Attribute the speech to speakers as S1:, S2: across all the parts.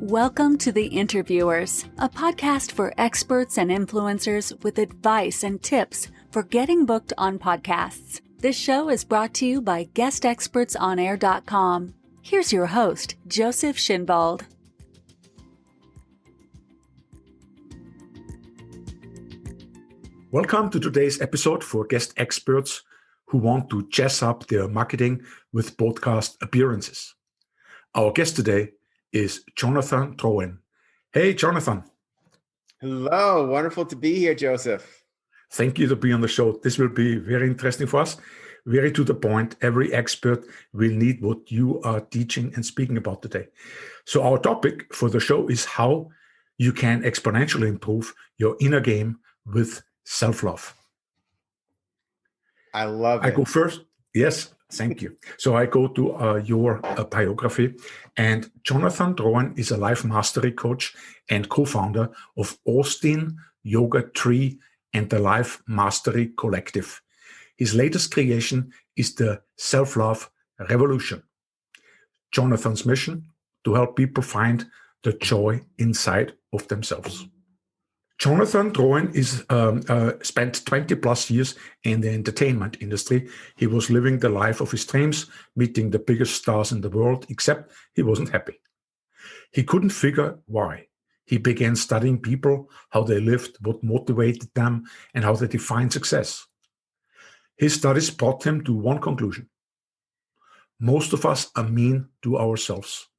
S1: Welcome to The Interviewers, a podcast for experts and influencers with advice and tips for getting booked on podcasts. This show is brought to you by guestexpertsonair.com. Here's your host, Joseph Schinwald.
S2: Welcome to today's episode for guest experts who want to jazz up their marketing with podcast appearances. Our guest today is Jonathan Troen. Hey, Jonathan.
S3: Hello. Wonderful to be here, Joseph.
S2: Thank you to be on the show. This will be very interesting for us. Very to the point. Every expert will need what you are teaching and speaking about today. So our topic for the show is how you can exponentially improve your inner game with self-love.
S3: I love it.
S2: I go first. Yes, thank you. So I go to your biography. And Jonathan Troen is a life mastery coach and co-founder of Austin Yoga Tree and the Life Mastery Collective. His latest creation is the Self-Love Revolution. Jonathan's mission: to help people find the joy inside of themselves. Jonathan Troen is spent 20 plus years in the entertainment industry. He was living the life of his dreams, meeting the biggest stars in the world, except he wasn't happy. He couldn't figure why. He began studying people, how they lived, what motivated them, and how they defined success. His studies brought him to one conclusion: most of us are mean to ourselves,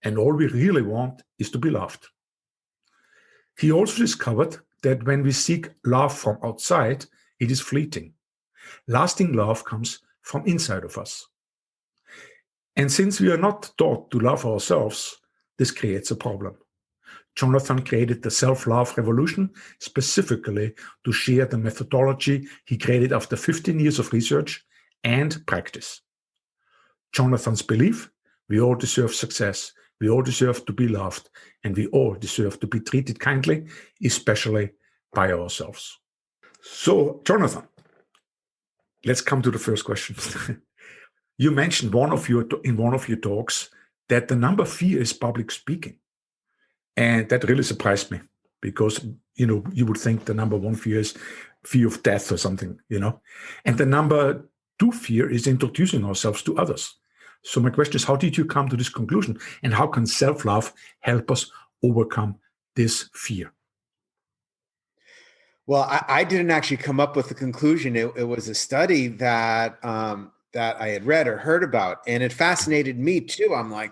S2: and all we really want is to be loved. He also discovered that when we seek love from outside, it is fleeting. Lasting love comes from inside of us. And since we are not taught to love ourselves, this creates a problem. Jonathan created the Self-Love Revolution specifically to share the methodology he created after 15 years of research and practice. Jonathan's belief: we all deserve success. We all deserve to be loved, and we all deserve to be treated kindly, especially by ourselves. So, Jonathan, let's come to the first question. You mentioned in one of your talks that the number fear is public speaking. And that really surprised me because, you would think the number one fear is fear of death or something, And the number two fear is introducing ourselves to others. So my question is, how did you come to this conclusion, and how can self-love help us overcome this fear?
S3: Well, I didn't actually come up with the conclusion. It was a study that I had read or heard about, and it fascinated me too. I'm like,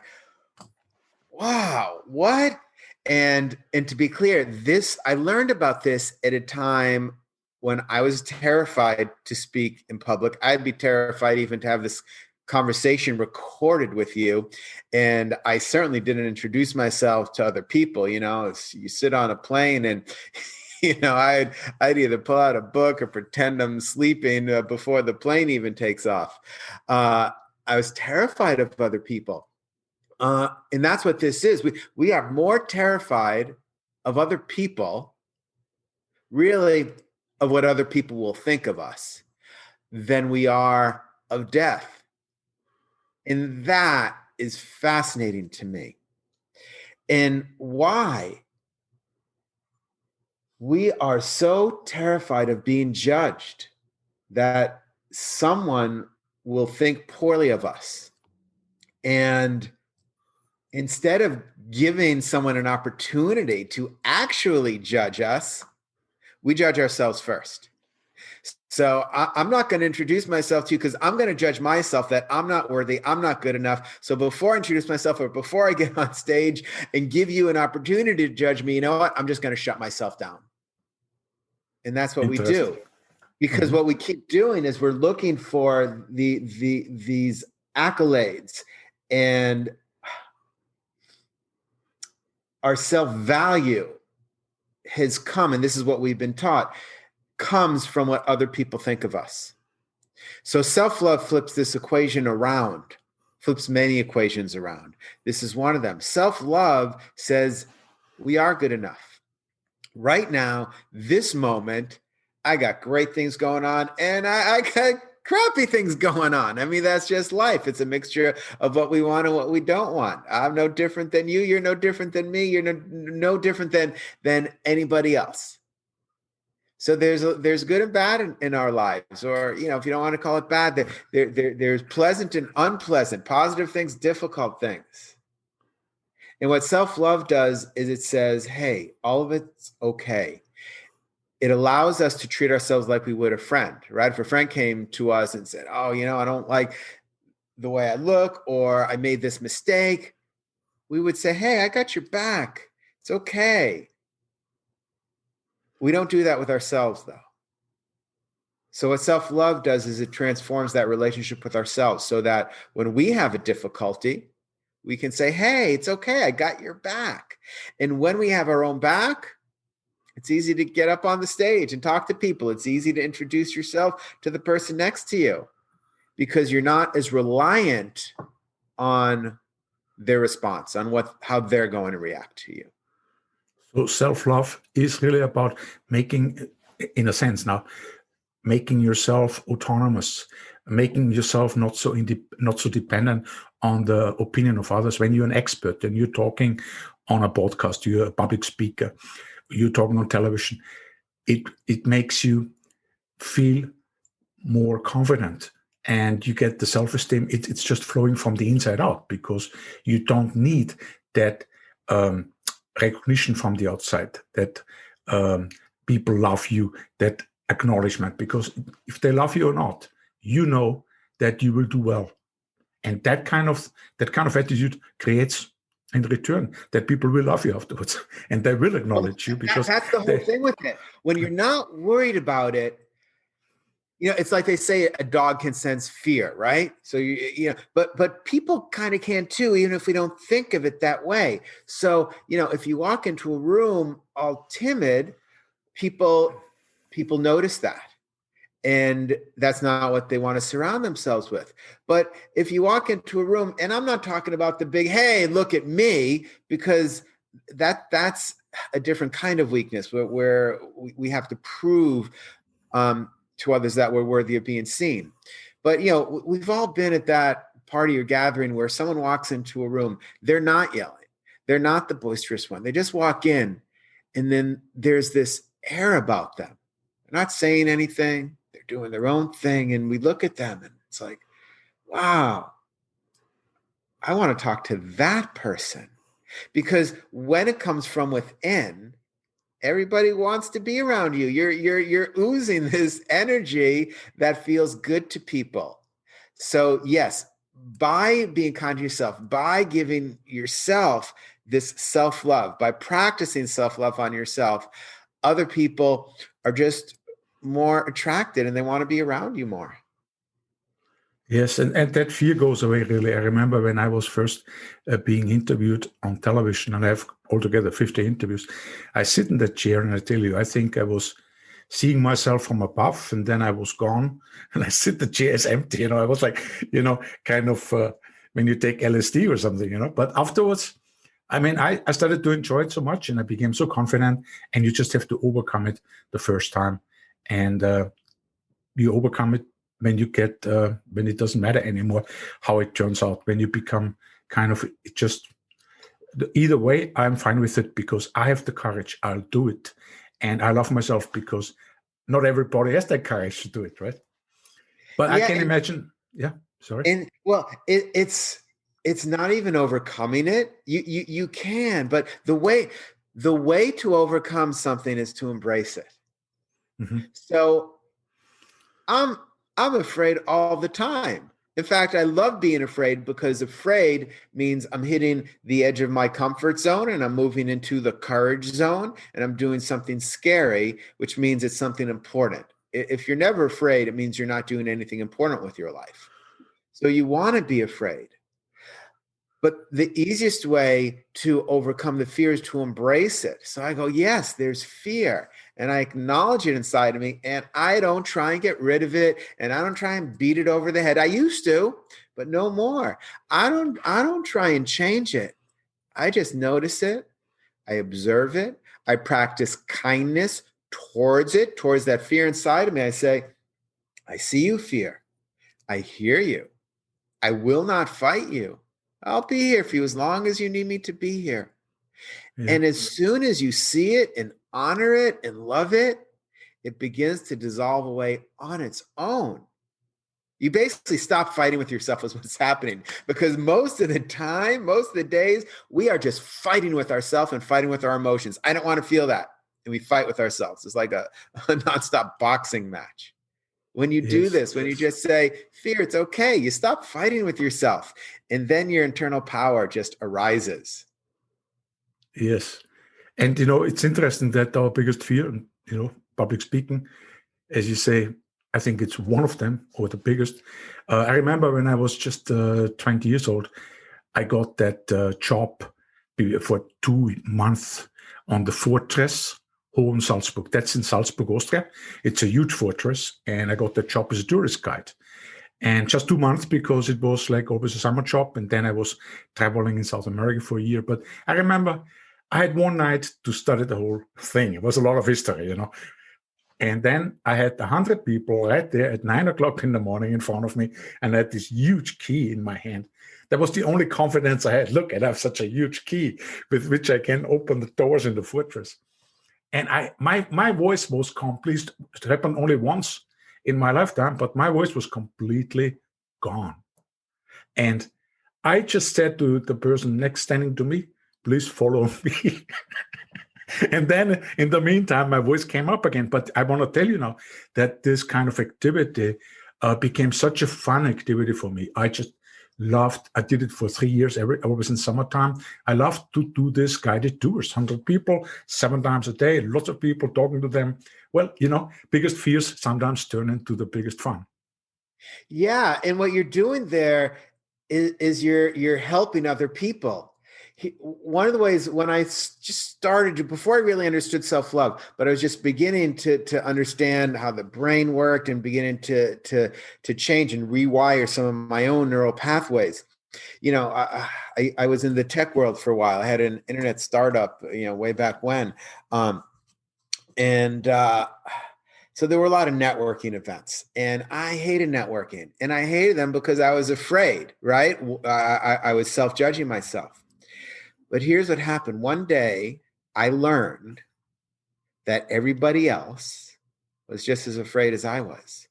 S3: wow, what? And to be clear, I learned about this at a time when I was terrified to speak in public. I'd be terrified even to have this conversation recorded with you. And I certainly didn't introduce myself to other people. You sit on a plane and, I'd either pull out a book or pretend I'm sleeping before the plane even takes off. I was terrified of other people. And that's what this is. We are more terrified of other people, really, of what other people will think of us, than we are of death. And that is fascinating to me. And why we are so terrified of being judged that someone will think poorly of us. And instead of giving someone an opportunity to actually judge us, we judge ourselves first. So I'm not going to introduce myself to you because I'm going to judge myself that I'm not worthy, I'm not good enough. So before I introduce myself or before I get on stage and give you an opportunity to judge me, you know what? I'm just going to shut myself down. And that's what we do. Because what we keep doing is we're looking for these accolades, and our self-value has come, and this is what we've been taught, comes from what other people think of us. So self-love flips this equation around, flips many equations around. This is one of them. Self-love says we are good enough. Right now, this moment, I got great things going on, and I got crappy things going on. I mean, that's just life. It's a mixture of what we want and what we don't want. I'm no different than you. You're no different than me. You're no different than anybody else. So there's good and bad in our lives, or if you don't want to call it bad, there's pleasant and unpleasant, positive things, difficult things. And what self-love does is it says, hey, all of it's okay. It allows us to treat ourselves like we would a friend, right? If a friend came to us and said, oh, I don't like the way I look, or I made this mistake, we would say, hey, I got your back. It's okay. We don't do that with ourselves, though. So what self-love does is it transforms that relationship with ourselves so that when we have a difficulty, we can say, hey, it's okay. I got your back. And when we have our own back, it's easy to get up on the stage and talk to people. It's easy to introduce yourself to the person next to you because you're not as reliant on their response, on how they're going to react to you.
S2: So self-love is really about making, in a sense now, making yourself autonomous, making yourself not so dependent on the opinion of others. When you're an expert and you're talking on a podcast, you're a public speaker, you're talking on television, it makes you feel more confident and you get the self-esteem. It's just flowing from the inside out because you don't need that recognition from the outside, that people love you, that acknowledgement, because if they love you or not, you know that you will do well. And that kind of attitude creates in return that people will love you afterwards and they will acknowledge you because
S3: that's the whole thing with it. When you're not worried about it, it's like they say a dog can sense fear, right? So but people kind of can too, even if we don't think of it that way. So, if you walk into a room all timid, people notice that. And that's not what they want to surround themselves with. But if you walk into a room, and I'm not talking about the big, hey, look at me, because that's a different kind of weakness where we have to prove to others that we're worthy of being seen. But, we've all been at that party or gathering where someone walks into a room, they're not yelling. They're not the boisterous one. They just walk in, and then there's this air about them. They're not saying anything. They're doing their own thing. And we look at them and it's like, wow, I want to talk to that person. Because when it comes from within, everybody wants to be around you. You're oozing this energy that feels good to people. So yes, by being kind to yourself, by giving yourself this self-love, by practicing self-love on yourself, other people are just more attracted and they want to be around you more.
S2: Yes, and that fear goes away, really. I remember when I was first being interviewed on television, and I have altogether 50 interviews. I sit in that chair and I tell you, I think I was seeing myself from above, and then I was gone, and I sit, the chair is empty. I was like, kind of when you take LSD or something, But afterwards, I started to enjoy it so much, and I became so confident, and you just have to overcome it the first time. And you overcome it when you get, when it doesn't matter anymore how it turns out, when you become kind of either way, I'm fine with it because I have the courage, I'll do it. And I love myself because not everybody has that courage to do it, right? But I can imagine, sorry.
S3: And well, it's not even overcoming it. You can, but the way to overcome something is to embrace it. Mm-hmm. So I'm afraid all the time. In fact, I love being afraid because afraid means I'm hitting the edge of my comfort zone and I'm moving into the courage zone and I'm doing something scary, which means it's something important. If you're never afraid, it means you're not doing anything important with your life. So you want to be afraid. But the easiest way to overcome the fear is to embrace it. So I go, yes, there's fear. And I acknowledge it inside of me. And I don't try and get rid of it. And I don't try and beat it over the head. I used to, but no more. I don't try and change it. I just notice it. I observe it. I practice kindness towards it, towards that fear inside of me. I say, I see you, fear. I hear you. I will not fight you. I'll be here for you as long as you need me to be here.
S2: Yeah.
S3: And as soon as you see it and honor it and love it, it begins to dissolve away on its own. You basically stop fighting with yourself is what's happening, because most of the time, most of the days, we are just fighting with ourselves and fighting with our emotions. I don't want to feel that. And we fight with ourselves. It's like a nonstop boxing match. When you do
S2: Yes.
S3: this, when you just say, fear, it's okay, you stop fighting with yourself. And then your internal power just arises.
S2: Yes. And, it's interesting that our biggest fear, public speaking, as you say, I think it's one of them, or the biggest. I remember when I was just 20 years old, I got that job for 2 months on the fortress Hohen Salzburg. That's in Salzburg, Austria. It's a huge fortress. And I got that job as a tourist guide. And just 2 months, because it was like always a summer job. And then I was traveling in South America for a year. But I remember I had one night to study the whole thing. It was a lot of history, And then I had 100 people right there at 9:00 in the morning in front of me, and I had this huge key in my hand. That was the only confidence I had. Look, I have such a huge key with which I can open the doors in the fortress. And my voice was complete. It happened only once in my lifetime, but my voice was completely gone. And I just said to the person next standing to me, please follow me. And then in the meantime, my voice came up again. But I want to tell you now that this kind of activity became such a fun activity for me. I just loved, I did it for 3 years, always in summertime. I loved to do this guided tours, 100 people, 7 times a day, lots of people talking to them. Well, biggest fears sometimes turn into the biggest fun.
S3: Yeah. And what you're doing there is you're helping other people. One of the ways when I just started to, before I really understood self-love, but I was just beginning to understand how the brain worked and beginning to change and rewire some of my own neural pathways. I was in the tech world for a while. I had an internet startup, way back when. So there were a lot of networking events, and I hated networking, and I hated them because I was afraid, right? I was self-judging myself. But here's what happened. One day, I learned that everybody else was just as afraid as I was,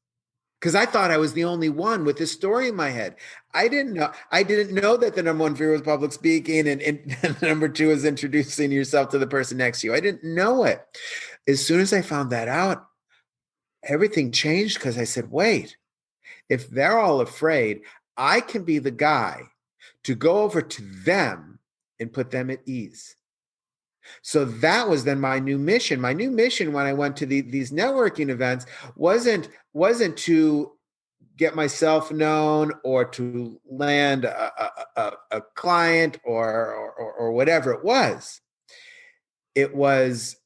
S3: because I thought I was the only one with this story in my head. I didn't know that the number one fear was public speaking, and the number 2 is introducing yourself to the person next to you. I didn't know it. As soon as I found that out, everything changed, because I said, wait, if they're all afraid, I can be the guy to go over to them and put them at ease. So that was then my new mission. My new mission when I went to these networking events wasn't to get myself known or to land a client or whatever it was. It was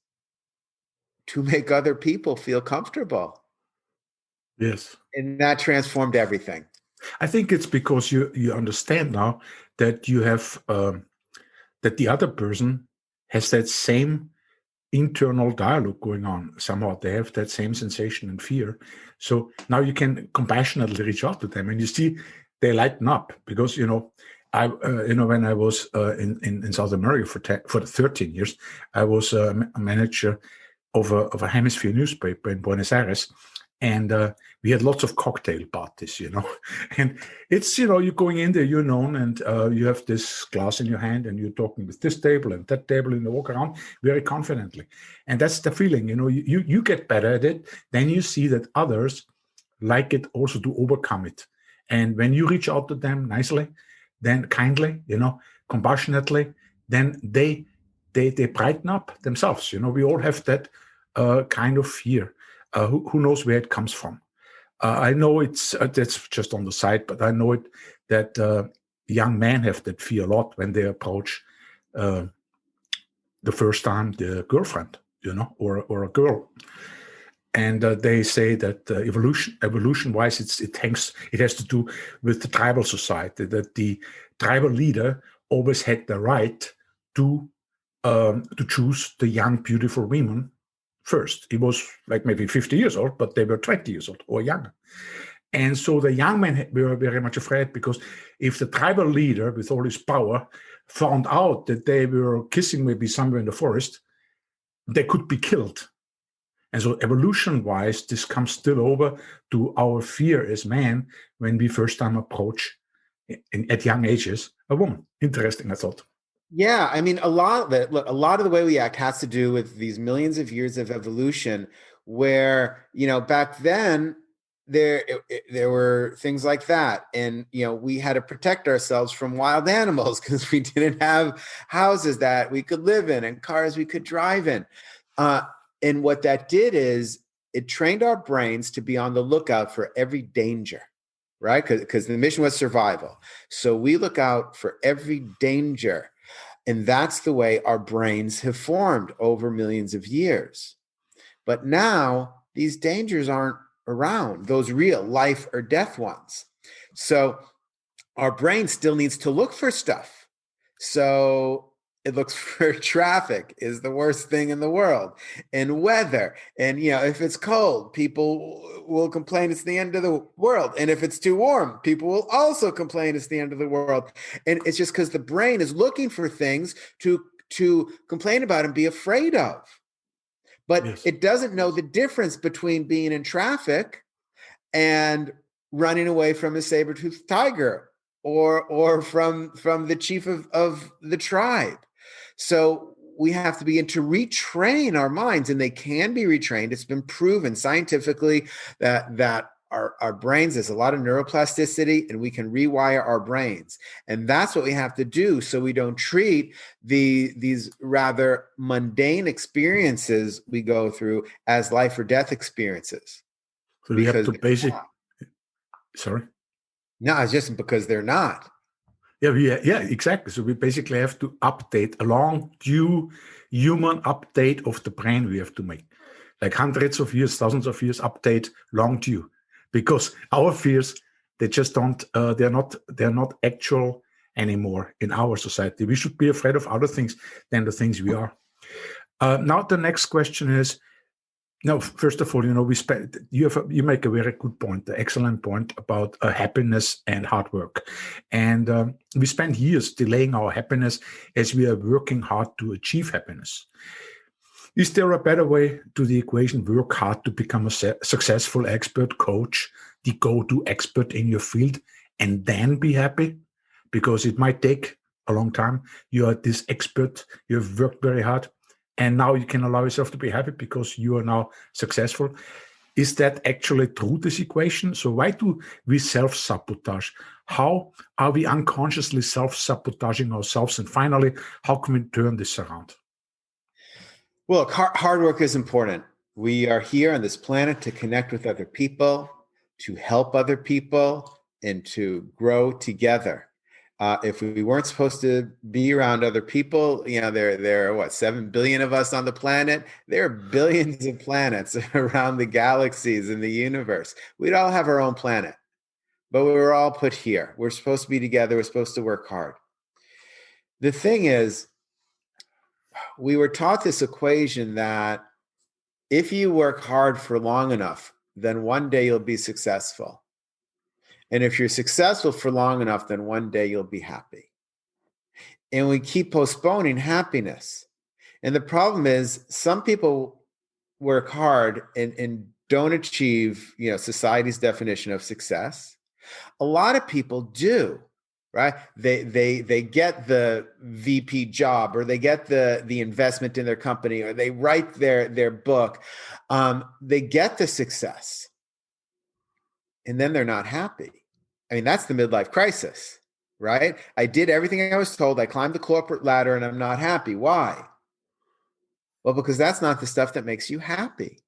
S3: to make other people feel comfortable.
S2: Yes.
S3: And that transformed everything.
S2: I think it's because you understand now that you have that the other person has that same internal dialogue going on. Somehow they have that same sensation and fear. So now you can compassionately reach out to them, and you see they lighten up, because I when I was in South America for 13 years, I was a manager of a hemisphere newspaper in Buenos Aires. And we had lots of cocktail parties, and it's, you're going in there, you're known, and you have this glass in your hand, and you're talking with this table and that table, and you walk around very confidently. And that's the feeling, you get better at it. Then you see that others like it also to overcome it. And when you reach out to them nicely, then kindly, compassionately, then they brighten up themselves. We all have that kind of fear. Who knows where it comes from? I know that's just on the side, but I know it that young men have that fear a lot when they approach the first time the girlfriend, or a girl, and they say that evolution-wise, it has to do with the tribal society, that the tribal leader always had the right to choose the young, beautiful women first. He was like maybe 50 years old, but they were 20 years old or younger. And so the young men were very much afraid, because if the tribal leader with all his power found out that they were kissing maybe somewhere in the forest, they could be killed. And so evolution-wise, this comes still over to our fear as men when we first time approach at young ages a woman. Interesting, I thought.
S3: Yeah, I mean, a lot of it, look, a lot of the way we act has to do with these millions of years of evolution, where, back then there were things like that, and we had to protect ourselves from wild animals because we didn't have houses that we could live in and cars we could drive in. And what that did is it trained our brains to be on the lookout for every danger, right? Because the mission was survival. So we look out for every danger. And that's the way our brains have formed over millions of years. But now these dangers aren't around, those real life or death ones. So our brain still needs to look for stuff. So it looks for traffic is the worst thing in the world, and weather. And, if it's cold, people will complain it's the end of the world. And if it's too warm, people will also complain it's the end of the world. And it's just because the brain is looking for things to complain about and be afraid of. But
S2: Yes.
S3: It doesn't know the difference between being in traffic and running away from a saber-toothed tiger or from the chief of the tribe. So we have to begin to retrain our minds, and they can be retrained. It's been proven scientifically that our brains, there's a lot of neuroplasticity, and we can rewire our brains. And that's what we have to do, so we don't treat these rather mundane experiences we go through as life or death experiences.
S2: So we have to sorry?
S3: No, it's just because they're not.
S2: Yeah, exactly. So we basically have to update a long due human update of the brain we have to make. Like hundreds of years, thousands of years update long due. Because our fears, they just don't, they're not actual anymore in our society. We should be afraid of other things than the things we are. Now the next question is, no, first of all, you make a very good point, an excellent point about happiness and hard work. And we spend years delaying our happiness as we are working hard to achieve happiness. Is there a better way to the equation, work hard to become a successful expert coach, the go-to expert in your field, and then be happy? Because it might take a long time. You are this expert, you've worked very hard, and now you can allow yourself to be happy because you are now successful. Is that actually true, this equation? So why do we self-sabotage? How are we unconsciously self-sabotaging ourselves? And finally, how can we turn this around?
S3: Well, hard work is important. We are here on this planet to connect with other people, to help other people, and to grow together. If we weren't supposed to be around other people, there are 7 billion of us on the planet. There are billions of planets around the galaxies in the universe. We'd all have our own planet, but we were all put here. We're supposed to be together. We're supposed to work hard. The thing is, we were taught this equation that if you work hard for long enough, then one day you'll be successful. And if you're successful for long enough, then one day you'll be happy. And we keep postponing happiness. And the problem is some people work hard and don't achieve, society's definition of success. A lot of people do, right? They get the VP job, or they get the investment in their company, or they write their book. They get the success, and then they're not happy. I mean, that's the midlife crisis, right? I did everything I was told. I climbed the corporate ladder and I'm not happy. Why? Well, because that's not the stuff that makes you happy.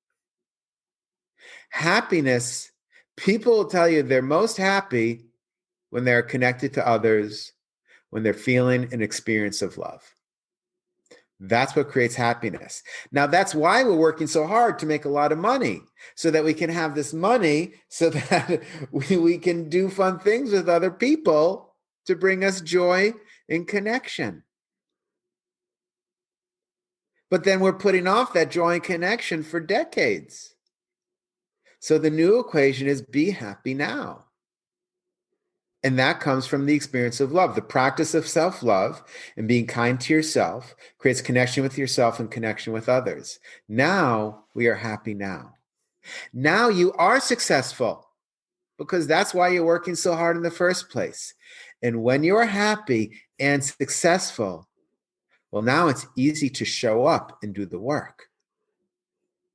S3: Happiness, people will tell you they're most happy when they're connected to others, when they're feeling an experience of love. That's what creates happiness. Now, that's why we're working so hard to make a lot of money, so that we can have this money, so that we can do fun things with other people to bring us joy and connection. But then we're putting off that joy and connection for decades. So the new equation is be happy now. And that comes from the experience of love. The practice of self-love and being kind to yourself creates connection with yourself and connection with others. Now we are happy now. Now you are successful because that's why you're working so hard in the first place. And when you're happy and successful, well, now it's easy to show up and do the work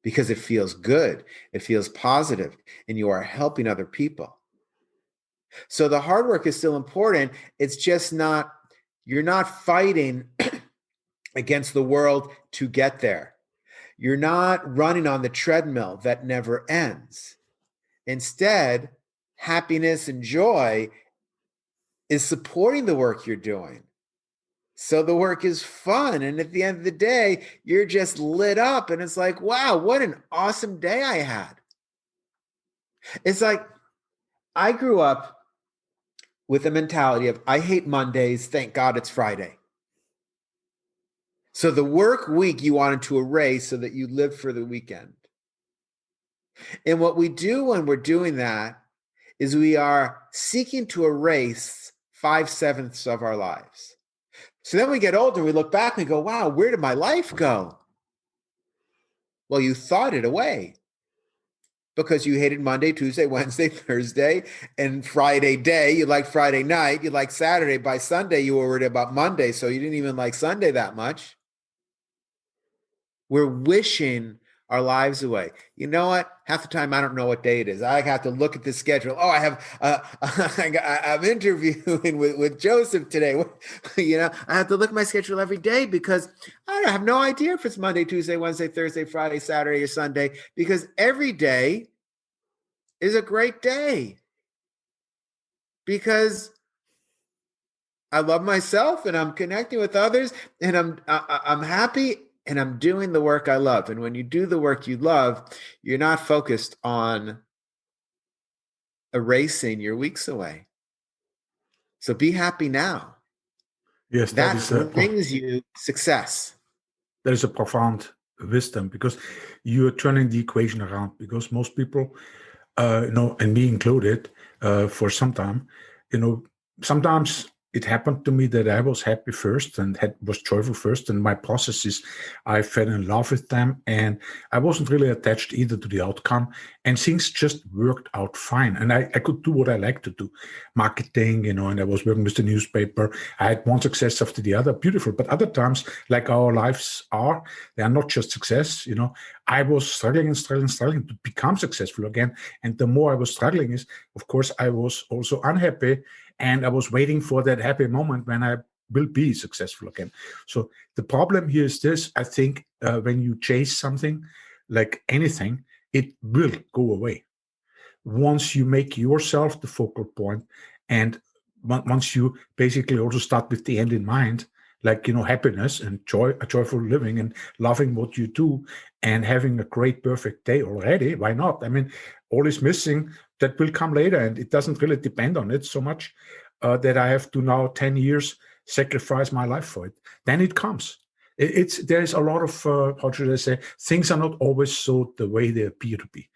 S3: because it feels good, it feels positive, and you are helping other people. So the hard work is still important. It's just not, you're not fighting against the world to get there. You're not running on the treadmill that never ends. Instead, happiness and joy is supporting the work you're doing. So the work is fun. And at the end of the day, you're just lit up. And it's like, wow, what an awesome day I had. It's like, I grew up with a mentality of, I hate Mondays, thank God it's Friday. So the work week you wanted to erase so that you live for the weekend. And what we do when we're doing that is we are seeking to erase 5/7 of our lives. So then we get older, we look back and we go, wow, where did my life go? Well, you thought it away because you hated Monday, Tuesday, Wednesday, Thursday, and Friday day. You liked Friday night. You liked Saturday. By Sunday, you were worried about Monday, so you didn't even like Sunday that much. We're wishing our lives away. You know what? Half the time, I don't know what day it is. I have to look at the schedule. Oh, I have, I'm interviewing with Joseph today. I have to look at my schedule every day because I have no idea if it's Monday, Tuesday, Wednesday, Thursday, Friday, Saturday, or Sunday, because every day is a great day because I love myself and I'm connecting with others and I'm happy. And I'm doing the work I love. And when you do the work you love, you're not focused on erasing your weeks away. So be happy now.
S2: Yes,
S3: that brings you success.
S2: That is a profound wisdom because you're turning the equation around. Because most people, and me included, for some time, sometimes it happened to me that I was happy first and was joyful first, and my processes, I fell in love with them, and I wasn't really attached either to the outcome, and things just worked out fine. And I could do what I like to do, marketing, and I was working with the newspaper. I had one success after the other, beautiful. But other times, like our lives are, they are not just success. I was struggling to become successful again. And the more I was struggling is, of course, I was also unhappy. And I was waiting for that happy moment when I will be successful again. So the problem here is this. I think when you chase something, like anything, it will go away. Once you make yourself the focal point, and once you basically also start with the end in mind, like, happiness and joy, a joyful living and loving what you do and having a great, perfect day already. Why not? I mean, all is missing. That will come later, and it doesn't really depend on it so much that I have to now 10 years sacrifice my life for it. Then it comes. There's a lot of, how should I say, things are not always so the way they appear to be.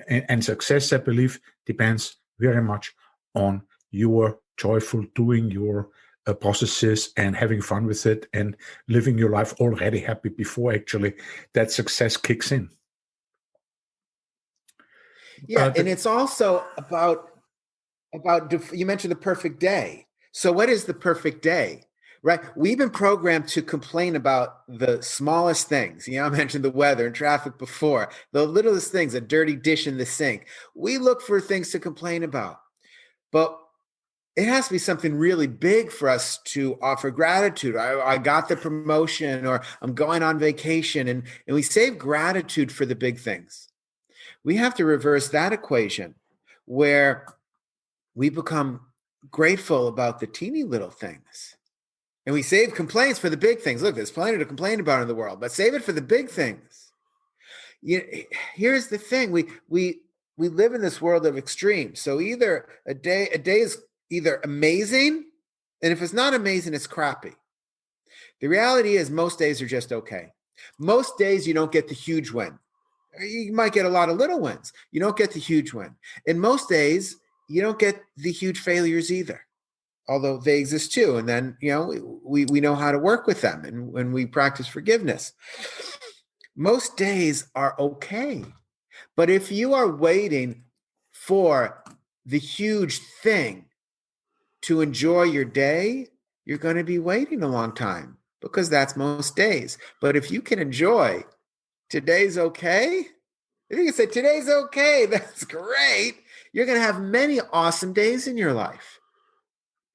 S2: And success, I believe, depends very much on your joyful doing your processes and having fun with it and living your life already happy before actually that success kicks in.
S3: Yeah, and it's also about you mentioned the perfect day. So what is the perfect day, right? We've been programmed to complain about the smallest things. I mentioned the weather and traffic before, the littlest things, a dirty dish in the sink. We look for things to complain about, but it has to be something really big for us to offer gratitude. I got the promotion, or I'm going on vacation, and we save gratitude for the big things. We have to reverse that equation where we become grateful about the teeny little things. And we save complaints for the big things. Look, there's plenty to complain about in the world, but save it for the big things. Here's the thing. We live in this world of extremes. So either a day is either amazing, and if it's not amazing, it's crappy. The reality is most days are just okay. Most days you don't get the huge win. You might get a lot of little wins. You don't get the huge win. And most days, you don't get the huge failures either, although they exist too. And then, we know how to work with them, and when we practice forgiveness. Most days are okay. But if you are waiting for the huge thing to enjoy your day, you're going to be waiting a long time, because that's most days. But if you can enjoy today's okay, if you can say today's okay, that's great, you're going to have many awesome days in your life.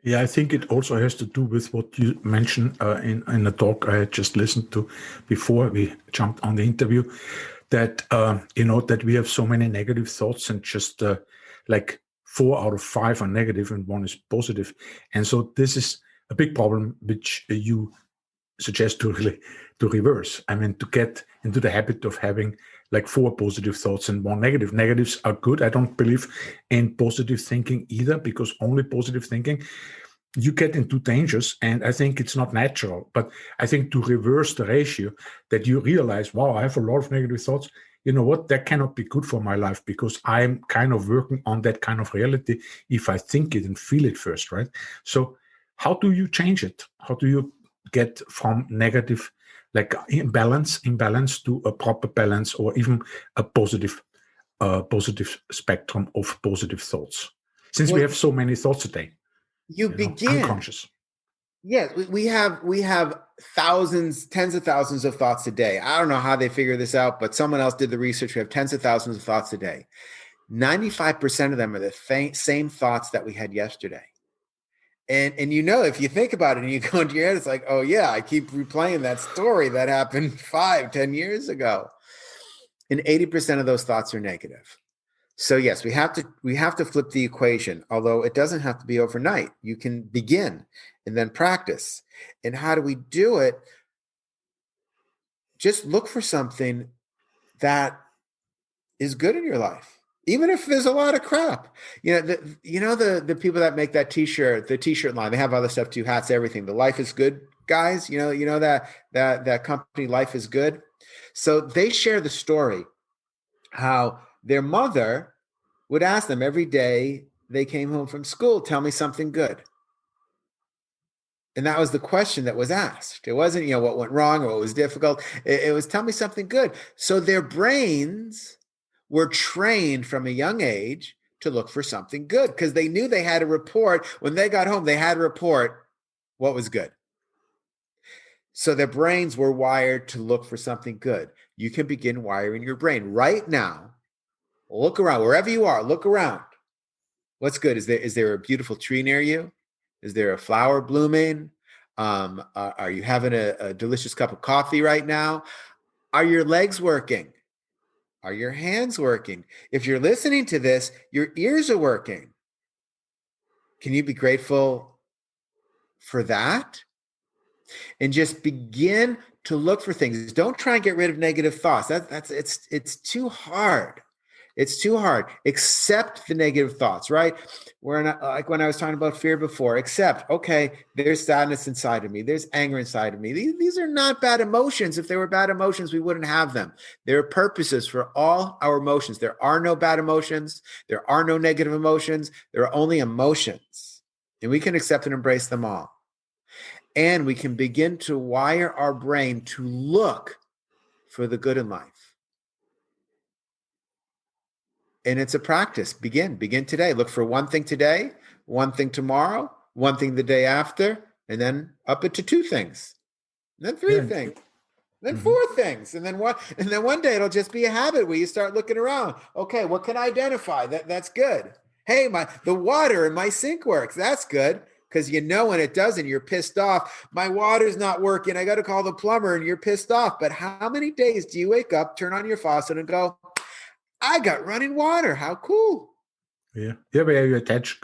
S2: Yeah, I think it also has to do with what you mentioned in a talk I had just listened to before we jumped on the interview, that that we have so many negative thoughts, and just like 4 out of 5 are negative and 1 is positive. And so this is a big problem, which you suggest to reverse. I mean, to get into the habit of having like 4 positive thoughts and 1 negative. Negatives are good. I don't believe in positive thinking either, because only positive thinking, you get into dangers, and I think it's not natural. But I think to reverse the ratio, that you realize, wow, I have a lot of negative thoughts. You know what? That cannot be good for my life, because I'm kind of working on that kind of reality if I think it and feel it first, right? So how do you change it? How do you get from negative, like imbalance to a proper balance, or even a positive spectrum of positive thoughts? Since we have so many thoughts a day.
S3: You begin
S2: unconscious.
S3: Yeah, we have thousands, tens of thousands of thoughts a day. I don't know how they figure this out, but someone else did the research. We have tens of thousands of thoughts a day. 95% of them are the same thoughts that we had yesterday. And if you think about it and you go into your head, it's like, oh yeah, I keep replaying that story that happened 5-10 years ago. And 80% of those thoughts are negative. So yes, we have to flip the equation, although it doesn't have to be overnight. You can begin and then practice. And how do we do it? Just look for something that is good in your life, even if there's a lot of crap. The people that make that t-shirt, the t-shirt line, they have other stuff too, hats, everything. The Life is Good guys, that company, Life is Good. So they share the story how their mother would ask them every day they came home from school, tell me something good. And that was the question that was asked. It wasn't, what went wrong or what was difficult. It was, tell me something good. So their brains were trained from a young age to look for something good, because they knew they had to report. When they got home, they had to report what was good. So their brains were wired to look for something good. You can begin wiring your brain right now. Look around, wherever you are, look around. What's good? Is there a beautiful tree near you? Is there a flower blooming? Are you having a delicious cup of coffee right now? Are your legs working? Are your hands working? If you're listening to this, your ears are working. Can you be grateful for that? And just begin to look for things. Don't try and get rid of negative thoughts. It's too hard. It's too hard. Accept the negative thoughts, right? Like when I was talking about fear before, accept, okay, there's sadness inside of me. There's anger inside of me. These are not bad emotions. If they were bad emotions, we wouldn't have them. There are purposes for all our emotions. There are no bad emotions. There are no negative emotions. There are only emotions. And we can accept and embrace them all. And we can begin to wire our brain to look for the good in life. And it's a practice. Begin today. Look for one thing today, one thing tomorrow, one thing the day after, and then up it to 2 things, and then 3 things, then 4 things, and then one day it'll just be a habit where you start looking around. Okay, what can I identify? That's good. Hey, the water in my sink works. That's good. Because when it doesn't, you're pissed off. My water's not working. I got to call the plumber, and you're pissed off. But how many days do you wake up, turn on your faucet, and go, I got running water. How cool.
S2: Yeah. Where your attention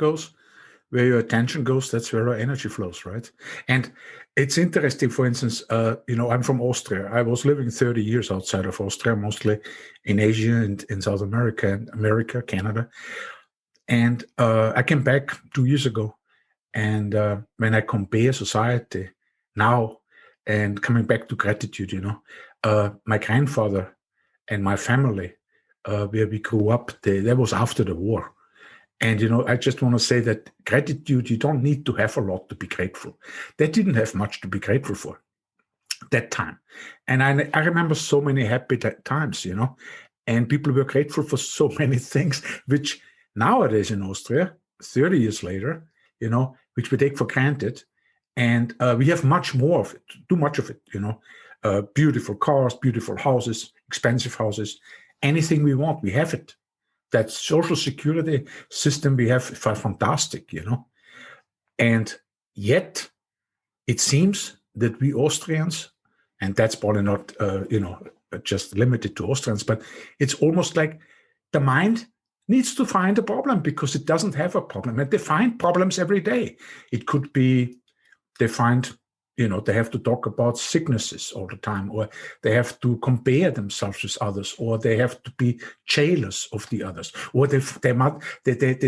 S2: goes, that's where our energy flows, right? And it's interesting, for instance, I'm from Austria. I was living 30 years outside of Austria, mostly in Asia and in South America and America, Canada. And I came back 2 years ago. And when I compare society now and coming back to gratitude, my grandfather and my family, where we grew up, that was after the war. And, I just want to say that gratitude, you don't need to have a lot to be grateful. They didn't have much to be grateful for that time. And I remember so many happy times, and people were grateful for so many things, which nowadays in Austria, 30 years later, which we take for granted. And we have much more of it, too much of it, beautiful cars, beautiful houses, expensive houses, anything we want, we have it. That social security system we have is fantastic, And yet it seems that we Austrians, and that's probably not, just limited to Austrians, but it's almost like the mind needs to find a problem because it doesn't have a problem. And they find problems every day. It could be they find, they have to talk about sicknesses all the time, or they have to compare themselves with others, or they have to be jailers of the others, or they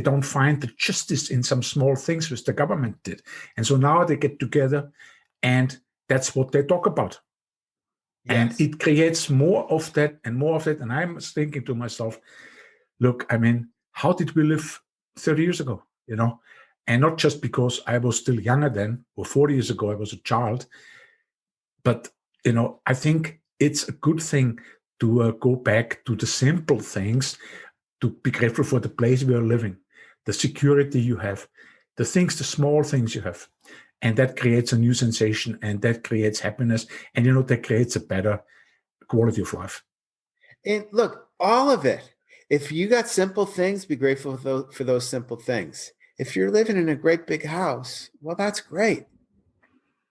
S2: don't find the justice in some small things which the government did. And so now they get together and that's what they talk about. Yes. And it creates more of that and more of it. And I'm thinking to myself, look, how did we live 30 years ago, And not just because I was still younger then, or 40 years ago, I was a child. But, I think it's a good thing to go back to the simple things, to be grateful for the place we are living, the security you have, the small things you have. And that creates a new sensation, and that creates happiness. And, that creates a better quality of life.
S3: And look, all of it. If you got simple things, be grateful for those simple things. If you're living in a great big house, well, that's great.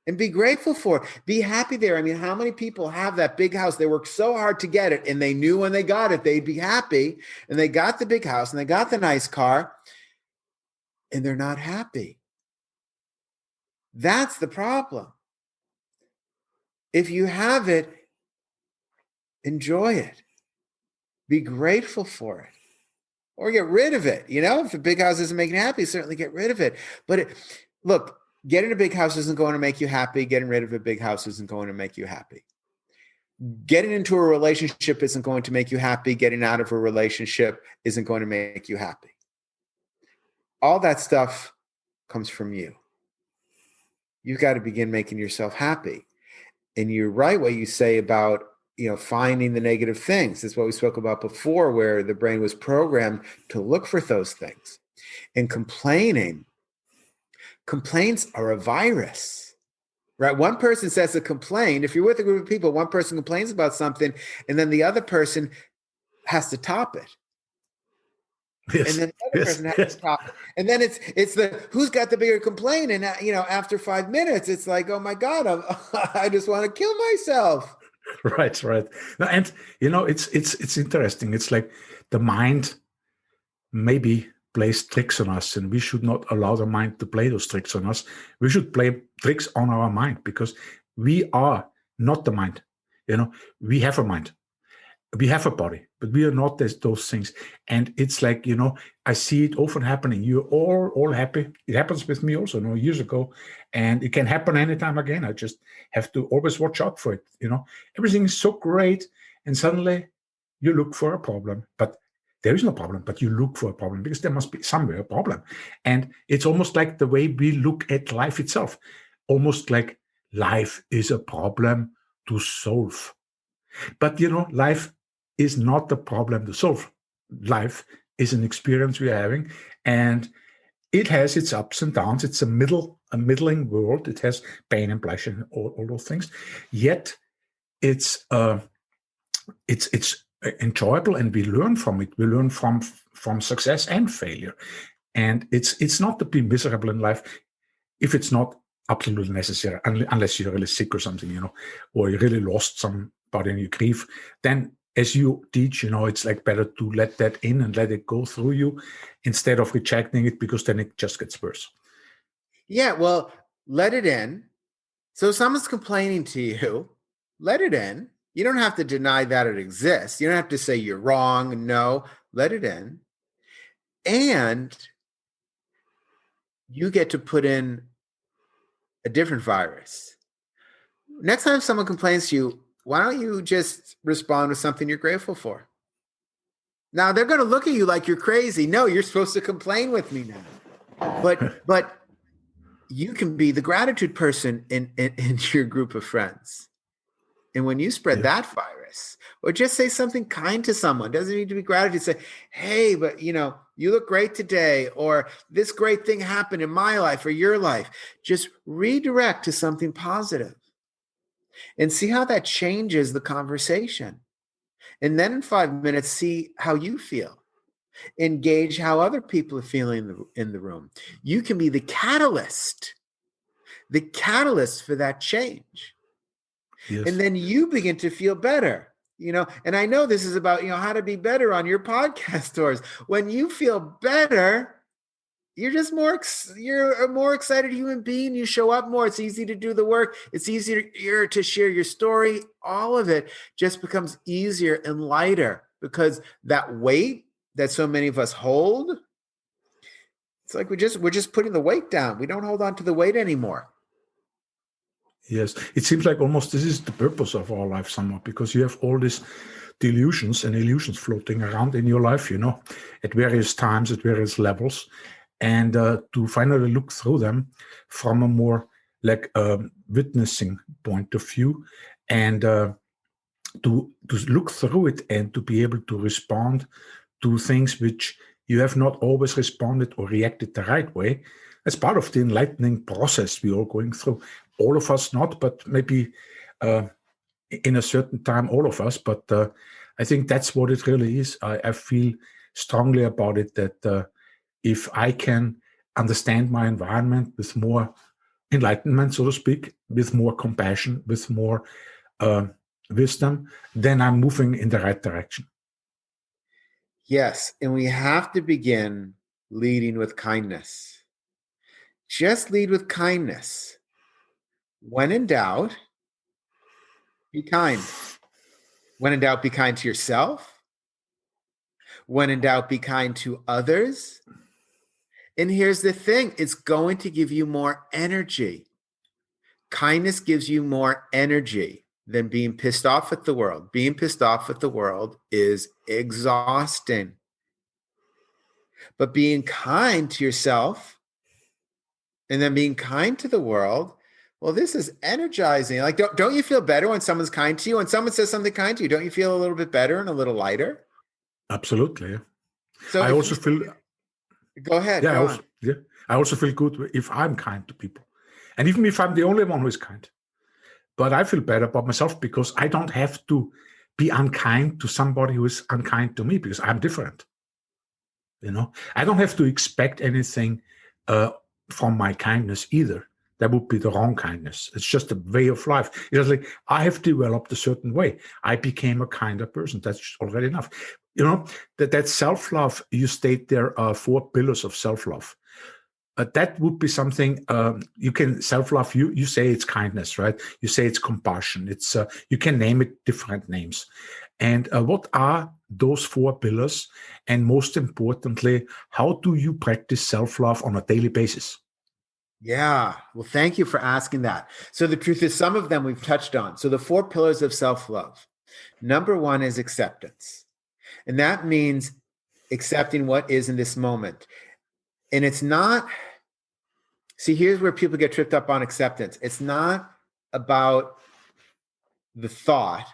S3: And be grateful for it. Be happy there. How many people have that big house? They worked so hard to get it, and they knew when they got it, they'd be happy. And they got the big house, and they got the nice car, and they're not happy. That's the problem. If you have it, enjoy it. Be grateful for it. Or get rid of it. If the big house isn't making you happy, certainly get rid of it. But look, getting a big house isn't going to make you happy. Getting rid of a big house isn't going to make you happy. Getting into a relationship isn't going to make you happy. Getting out of a relationship isn't going to make you happy. All that stuff comes from you. You've got to begin making yourself happy. And you're right what you say about finding the negative things. That's what we spoke about before, where the brain was programmed to look for those things. And complaints are a virus, right? One person says a complaint. If you're with a group of people, one person complains about something, and then the other person has to top it. Yes, and then the other person has to top it. And then it's the who's got the bigger complaint. And after 5 minutes, it's like, oh my God, I just want to kill myself.
S2: Right. No, and it's interesting. It's like the mind maybe plays tricks on us, and we should not allow the mind to play those tricks on us. We should play tricks on our mind, because we are not the mind. We have a mind. We have a body, but we are not those things. And it's like, I see it often happening. You're all happy. It happens with me also, years ago. And it can happen anytime again. I just have to always watch out for it. Everything is so great. And suddenly you look for a problem. But there is no problem, but you look for a problem, because there must be somewhere a problem. And it's almost like the way we look at life itself. Almost like life is a problem to solve. But, life is not the problem to solve. Life is an experience we are having, and it has its ups and downs. It's a middling world. It has pain and pleasure and all those things. Yet it's enjoyable, and we learn from it. We learn from success and failure. And it's not to be miserable in life if it's not absolutely necessary, unless you're really sick or something, or you really lost somebody and you grieve. Then, as you teach, it's like better to let that in and let it go through you instead of rejecting it, because then it just gets worse.
S3: Yeah, well, let it in. So if someone's complaining to you, let it in. You don't have to deny that it exists. You don't have to say you're wrong. No, let it in. And you get to put in a different virus. Next time someone complains to you, why don't you just respond with something you're grateful for? Now they're going to look at you like you're crazy. No, you're supposed to complain with me now. But you can be the gratitude person in your group of friends. And when you spread that virus, or just say something kind to someone, doesn't need to be gratitude. Say, hey, but you look great today, or this great thing happened in my life or your life. Just redirect to something positive and see how that changes the conversation. And then in 5 minutes, see how you feel. Engage how other people are feeling in the room. You can be the catalyst for that change.
S2: Yes.
S3: And then you begin to feel better, and I know this is about, how to be better on your podcast tours. When you feel better, you're a more excited human being. You show up more. It's easy to do the work. It's easier to share your story. All of it just becomes easier and lighter because that weight that so many of us hold, it's like we're just putting the weight down. We don't hold on to the weight anymore.
S2: Yes, it seems like almost this is the purpose of our life somewhat, because you have all these delusions and illusions floating around in your life, at various times, at various levels, and to finally look through them from a more like witnessing point of view, and to look through it and to be able to respond to things which you have not always responded or reacted the right way, as part of the enlightening process we're all going through. All of us not, but maybe in a certain time, all of us. But I think that's what it really is. I feel strongly about it that if I can understand my environment with more enlightenment, so to speak, with more compassion, with more wisdom, then I'm moving in the right direction.
S3: Yes, and we have to begin leading with kindness. Just lead with kindness. When in doubt, be kind. When in doubt, be kind to yourself. When in doubt, be kind to others. And here's the thing, it's going to give you more energy. Kindness gives you more energy than being pissed off at the world. Being pissed off at the world is exhausting. But being kind to yourself and then being kind to the world, well, this is energizing. Like, don't you feel better when someone's kind to you? When someone says something kind to you, don't you feel a little bit better and a little lighter?
S2: Absolutely.
S3: So
S2: I also feel.
S3: Go ahead.
S2: Yeah,
S3: Go on.
S2: I also feel good if I'm kind to people, and even if I'm the only one who is kind. But I feel better about myself because I don't have to be unkind to somebody who is unkind to me because I'm different. I don't have to expect anything from my kindness either. That would be the wrong kindness. It's just a way of life. It's like I have developed a certain way. I became a kinder person. That's already enough. That self-love, you state there are 4 pillars of self-love. That would be something you can self-love. You say it's kindness, right? You say it's compassion. It's you can name it different names. And what are those 4 pillars? And most importantly, how do you practice self-love on a daily basis?
S3: Yeah. Well, thank you for asking that. So the truth is, some of them we've touched on. So the 4 pillars of self-love. Number 1 is acceptance. And that means accepting what is in this moment. And it's not, see, here's where people get tripped up on acceptance. It's not about the thought.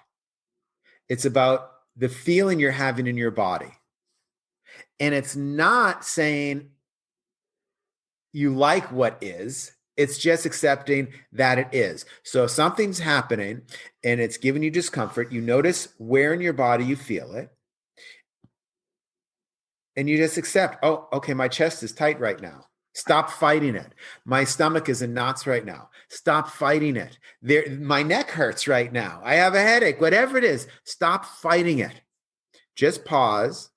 S3: It's about the feeling you're having in your body. And it's not saying you like what is. It's just accepting that it is. So if something's happening and it's giving you discomfort, you notice where in your body you feel it. And you just accept, oh, okay, my chest is tight right now. Stop fighting it. My stomach is in knots right now. Stop fighting it. My neck hurts right now. I have a headache, whatever it is. Stop fighting it. Just pause.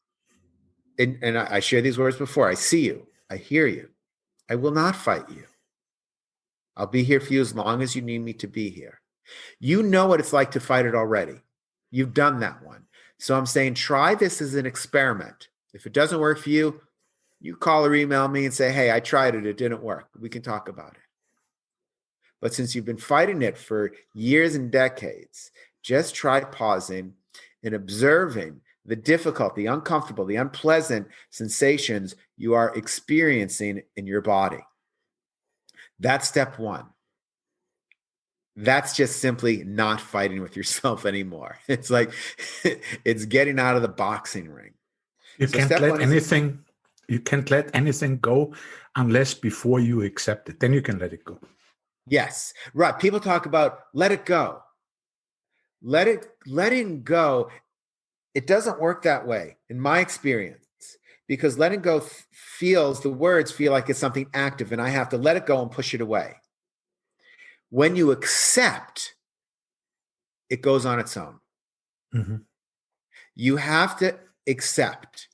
S3: And I share these words before. I see you. I hear you. I will not fight you. I'll be here for you as long as you need me to be here. You know what it's like to fight it already. You've done that one. So I'm saying try this as an experiment. If it doesn't work for you, you call or email me and say, hey, I tried it. It didn't work. We can talk about it. But since you've been fighting it for years and decades, just try pausing and observing the difficult, the uncomfortable, the unpleasant sensations you are experiencing in your body. That's step one. That's just simply not fighting with yourself anymore. It's like it's getting out of the boxing ring.
S2: You
S3: So
S2: can't
S3: step
S2: let
S3: one is
S2: anything you can't let anything go unless before you accept it. Then you can let it go.
S3: yes, right. People talk about let it go. Letting go. It doesn't work that way in my experience, because letting go the words feel like it's something active and I have to let it go and push it away. When you accept, it goes on its own.
S2: Mm-hmm.
S3: You have to accept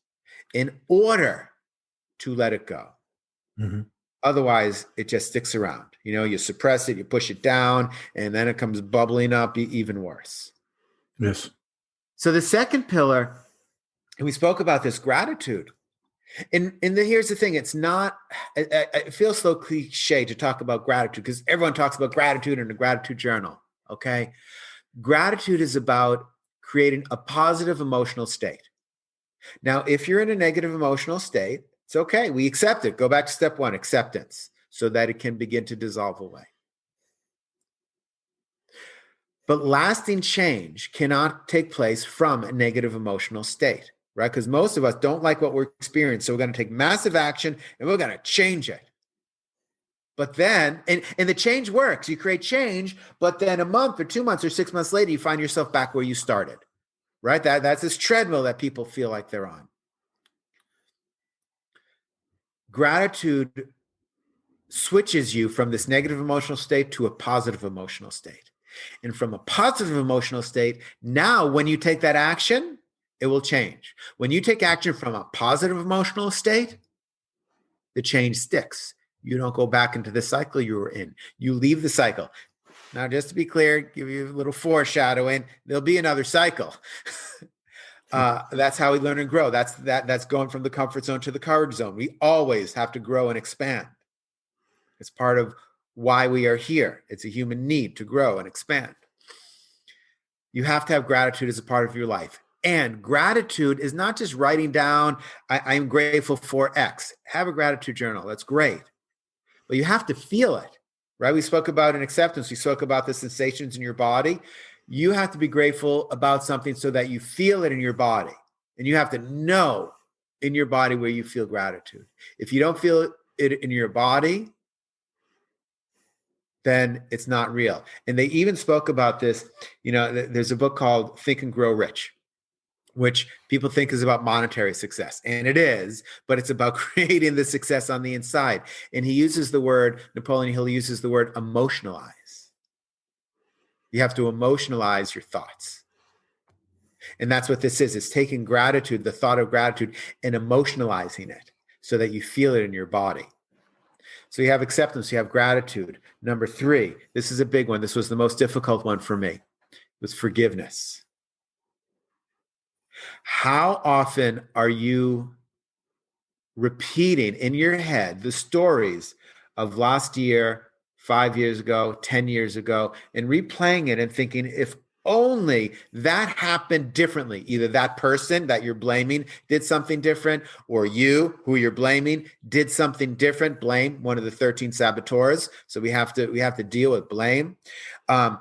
S3: in order to let it go.
S2: Mm-hmm.
S3: Otherwise, it just sticks around. You suppress it, you push it down, and then it comes bubbling up even worse.
S2: Yes.
S3: So the second pillar, and we spoke about this, gratitude. And here's the thing, it's not, it feels so cliche to talk about gratitude because everyone talks about gratitude in a gratitude journal, okay? Gratitude is about creating a positive emotional state. Now, if you're in a negative emotional state, it's okay. We accept it. Go back to step one, acceptance, so that it can begin to dissolve away. But lasting change cannot take place from a negative emotional state, right? Because most of us don't like what we're experiencing. So we're going to take massive action and we're going to change it. But then, and the change works. You create change, but then a month or 2 months or 6 months later, you find yourself back where you started, right? That's this treadmill that people feel like they're on. Gratitude switches you from this negative emotional state to a positive emotional state. And from a positive emotional state, now when you take that action, it will change. When you take action from a positive emotional state, the change sticks. You don't go back into the cycle you were in. You leave the cycle. Now, just to be clear, give you a little foreshadowing, there'll be another cycle. That's how we learn and grow. That's going from the comfort zone to the courage zone. We always have to grow and expand. It's part of why we are here. It's a human need to grow and expand. You have to have gratitude as a part of your life. And gratitude is not just writing down, I'm grateful for X. Have a gratitude journal. That's great. But you have to feel it, right? We spoke about an acceptance. We spoke about the sensations in your body. You have to be grateful about something so that you feel it in your body. And you have to know in your body where you feel gratitude. If you don't feel it in your body, then it's not real. And they even spoke about this. There's a book called Think and Grow Rich, which people think is about monetary success. And it is, but it's about creating the success on the inside. And Napoleon Hill uses the word emotionalize. You have to emotionalize your thoughts. And that's what this is. It's taking gratitude, the thought of gratitude, and emotionalizing it so that you feel it in your body. So you have acceptance, you have gratitude. Number 3, this is a big one. This was the most difficult one for me. It was forgiveness. How often are you repeating in your head the stories of last year, 5 years ago, 10 years ago, and replaying it and thinking, if only that happened differently, either that person that you're blaming did something different, or you who you're blaming did something different. Blame, one of the 13 saboteurs. So we have to deal with blame. And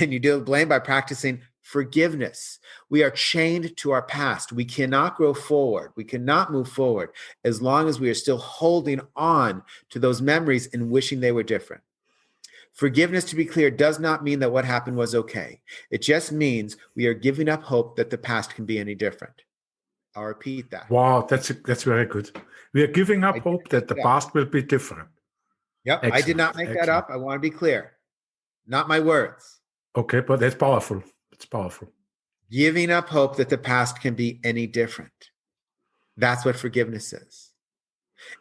S3: you deal with blame by practicing forgiveness. We are chained to our past. We cannot grow forward. We cannot move forward as long as we are still holding on to those memories and wishing they were different. Forgiveness, to be clear, does not mean that what happened was okay. It just means we are giving up hope that the past can be any different. I'll repeat that.
S2: Wow, that's very good. We are giving up hope that the past will be different.
S3: Yep, excellent. I did not make that up. I want to be clear. Not my words.
S2: Okay, but that's powerful. It's powerful.
S3: Giving up hope that the past can be any different. That's what forgiveness is.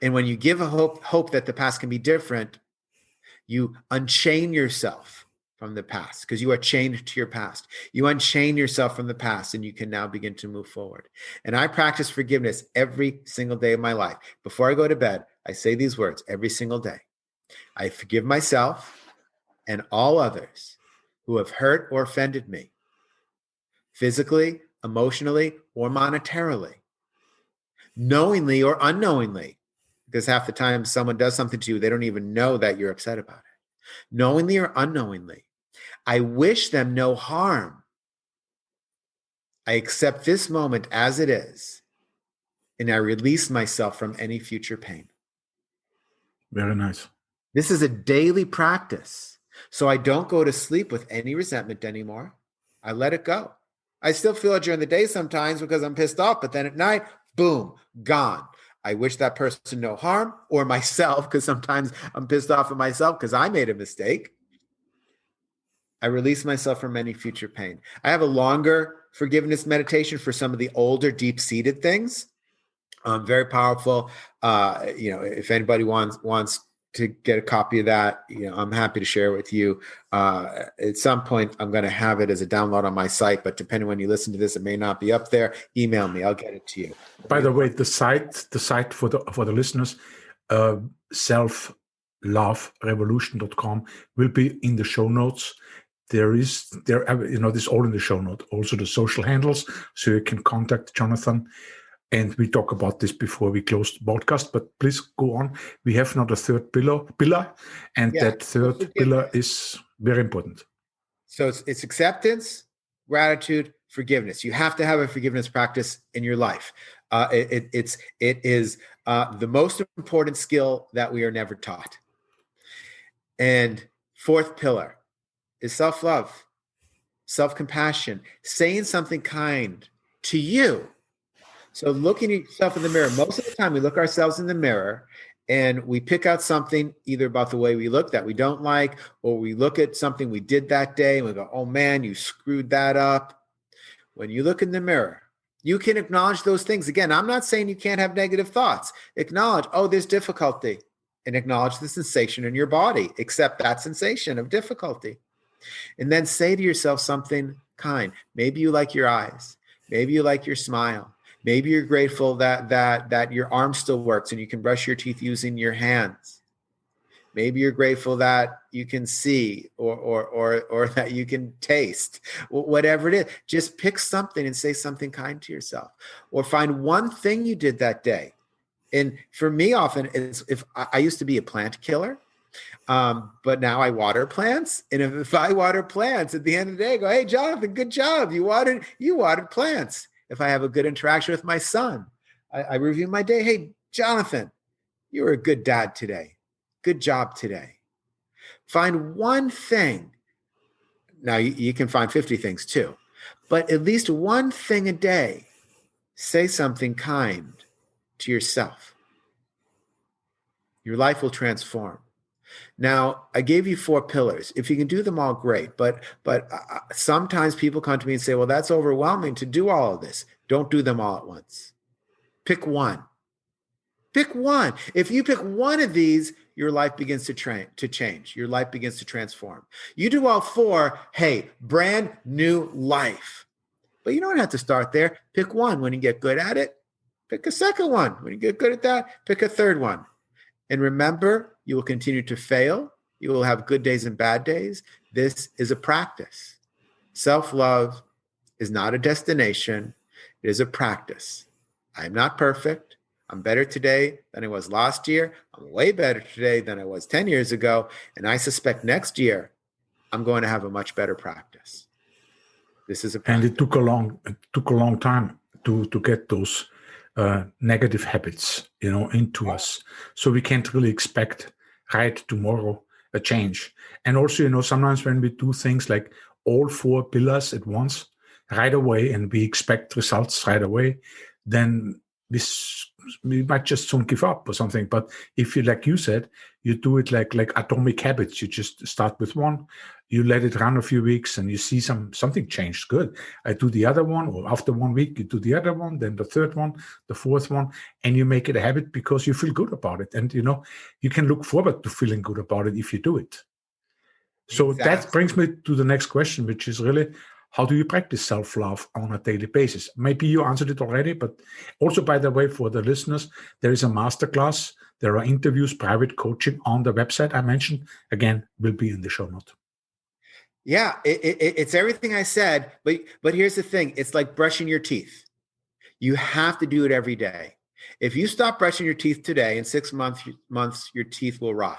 S3: And when you give a hope that the past can be different, you unchain yourself from the past because you are chained to your past. You unchain yourself from the past and you can now begin to move forward. And I practice forgiveness every single day of my life. Before I go to bed, I say these words every single day. I forgive myself and all others who have hurt or offended me physically, emotionally, or monetarily, knowingly or unknowingly, because half the time someone does something to you, they don't even know that you're upset about it. Knowingly or unknowingly, I wish them no harm. I accept this moment as it is, and I release myself from any future pain.
S2: Very nice.
S3: This is a daily practice. So I don't go to sleep with any resentment anymore. I let it go. I still feel it during the day sometimes because I'm pissed off, but then at night, boom, gone. I wish that person no harm, or myself, because sometimes I'm pissed off at myself because I made a mistake. I release myself from any future pain. I have a longer forgiveness meditation for some of the older, deep-seated things. Very powerful. If anybody wants to get a copy of that, I'm happy to share it with you. At some point, I'm going to have it as a download on my site, but depending when you listen to this, it may not be up there. Email me. I'll get it to you.
S2: By the way, the site for the listeners, selfloverevolution.com will be in the show notes. This all in the show note. Also the social handles, so you can contact Jonathan. And we talk about this before we close the podcast, but please go on. We have now the third pillar, and that third pillar is very important.
S3: So it's acceptance, gratitude, forgiveness. You have to have a forgiveness practice in your life. It is the most important skill that we are never taught. And fourth pillar is self-love, self-compassion, saying something kind to you. So looking at yourself in the mirror, most of the time we look ourselves in the mirror and we pick out something either about the way we look that we don't like, or we look at something we did that day and we go, oh man, you screwed that up. When you look in the mirror, you can acknowledge those things. Again, I'm not saying you can't have negative thoughts. Acknowledge, oh, there's difficulty, and acknowledge the sensation in your body. Accept that sensation of difficulty. And then say to yourself something kind. Maybe you like your eyes. Maybe you like your smile. Maybe you're grateful that your arm still works and you can brush your teeth using your hands. Maybe you're grateful that you can see or that you can taste, whatever it is. Just pick something and say something kind to yourself, or find one thing you did that day. And for me, often if I used to be a plant killer, but now I water plants. And if I water plants, at the end of the day, I go, hey, Jonathan, good job. You watered plants. If I have a good interaction with my son, I review my day. Hey, Jonathan, you were a good dad today. Good job today. Find one thing. Now, you can find 50 things too, but at least one thing a day. Say something kind to yourself. Your life will transform. Now, I gave you 4 pillars. If you can do them all, great. But sometimes people come to me and say, well, that's overwhelming to do all of this. Don't do them all at once. Pick one. Pick one. If you pick one of these, your life begins to change. Your life begins to transform. You do all 4, hey, brand new life. But you don't have to start there. Pick one. When you get good at it, pick a second one. When you get good at that, pick a third one. And remember, you will continue to fail. You will have good days and bad days. This is a practice. Self-love is not a destination. It is a practice. I'm not perfect. I'm better today than I was last year. I'm way better today than I was 10 years ago. And I suspect next year, I'm going to have a much better practice. This is a practice.
S2: And it took a long time to get those negative habits, into us. So we can't really expect right tomorrow a change. And also, sometimes when we do things like all 4 pillars at once, right away, and we expect results right away, then we might just soon give up or something. But if you, like you said, you do it like atomic habits, you just start with one, you let it run a few weeks and you see something changed. Good. I do the other one, or after 1 week, you do the other one, then the third one, the fourth one, and you make it a habit because you feel good about it. And, you can look forward to feeling good about it if you do it. So That brings me to the next question, which is really, how do you practice self-love on a daily basis? Maybe you answered it already, but also, by the way, for the listeners, there is a masterclass. There are interviews, private coaching on the website I mentioned. Again, will be in the show note.
S3: Yeah, it's everything I said, but here's the thing. It's like brushing your teeth. You have to do it every day. If you stop brushing your teeth today, in 6 months, your teeth will rot.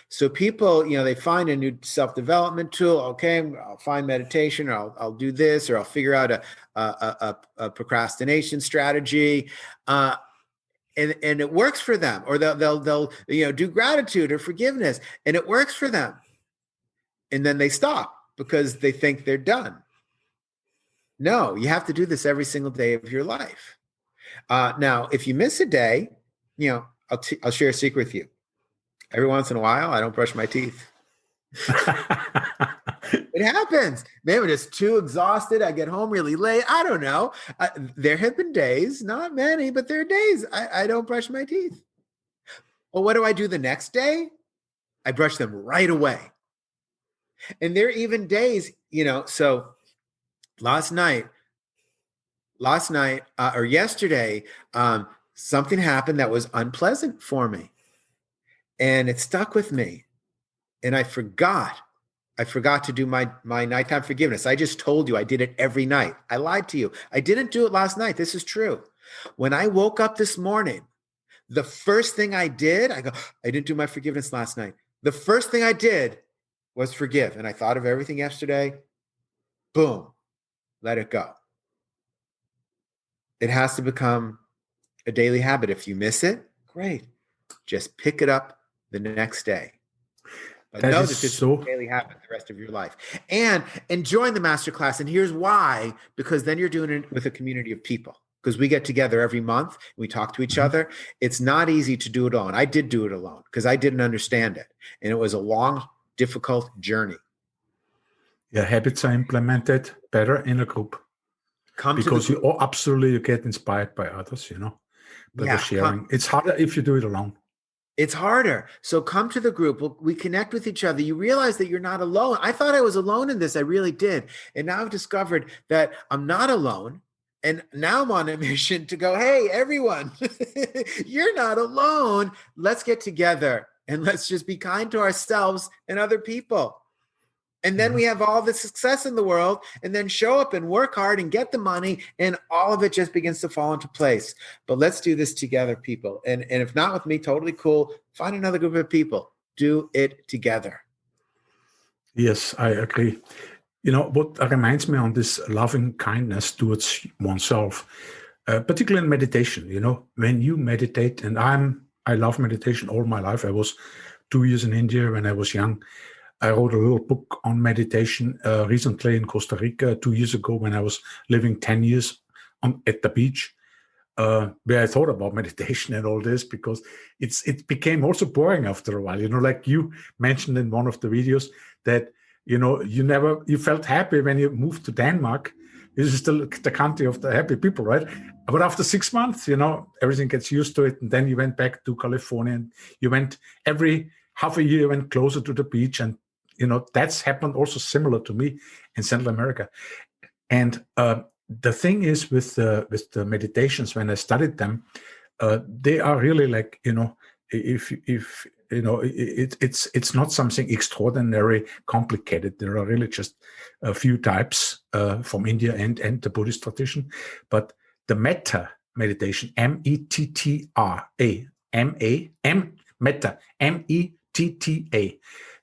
S3: So people, they find a new self-development tool. Okay, I'll find meditation, or I'll do this, or I'll figure out a procrastination strategy, and it works for them. Or they'll do gratitude or forgiveness, and it works for them. And then they stop because they think they're done. No, you have to do this every single day of your life. Now, if you miss a day, I'll share a secret with you. Every once in a while, I don't brush my teeth. It happens. Maybe I'm just too exhausted. I get home really late. I don't know. There have been days, not many, but there are days I don't brush my teeth. Well, what do I do the next day? I brush them right away. And there are even days, so last night or yesterday, something happened that was unpleasant for me, and it stuck with me. And I forgot to do my nighttime forgiveness. I just told you I did it every night. I lied to you. I didn't do it last night. This is true. When I woke up this morning, the first thing I did, I didn't do my forgiveness last night. The first thing I did was forgive. And I thought of everything yesterday. Boom, let it go. It has to become a daily habit. If you miss it, great. Just pick it up the next day. But know that this is a daily habit the rest of your life. And join the masterclass. And here's why, because then you're doing it with a community of people. Because we get together every month, and we talk to each other. It's not easy to do it alone. I did do it alone because I didn't understand it. And it was a long, difficult journey.
S2: Yeah, habits are implemented better in a group. Because you absolutely get inspired by others, by the sharing. It's harder if you do it alone.
S3: It's harder. So come to the group. We connect with each other. You realize that you're not alone. I thought I was alone in this. I really did. And now I've discovered that I'm not alone. And now I'm on a mission to go, hey, everyone, you're not alone. Let's get together and let's just be kind to ourselves and other people. And then we have all the success in the world, and then show up and work hard and get the money, and all of it just begins to fall into place. But let's do this together, people. And if not with me, totally cool. Find another group of people. Do it together.
S2: Yes, I agree. What reminds me on this loving kindness towards oneself, particularly in meditation, when you meditate, and I love meditation all my life. I was 2 years in India when I was young. I wrote a little book on meditation recently in Costa Rica 2 years ago when I was living 10 years at the beach, where I thought about meditation and all this, because it became also boring after a while. Like you mentioned in one of the videos that, you felt happy when you moved to Denmark. This is still the country of the happy people, right? But after 6 months, everything gets used to it. And then you went back to California, and you went every half a year, you went closer to the beach. And that's happened also similar to me in Central America. And the thing is with the meditations, when I studied them, they are really like, if it's not something extraordinary complicated. There are really just a few types from India and the Buddhist tradition. But the metta meditation, metta, METTA,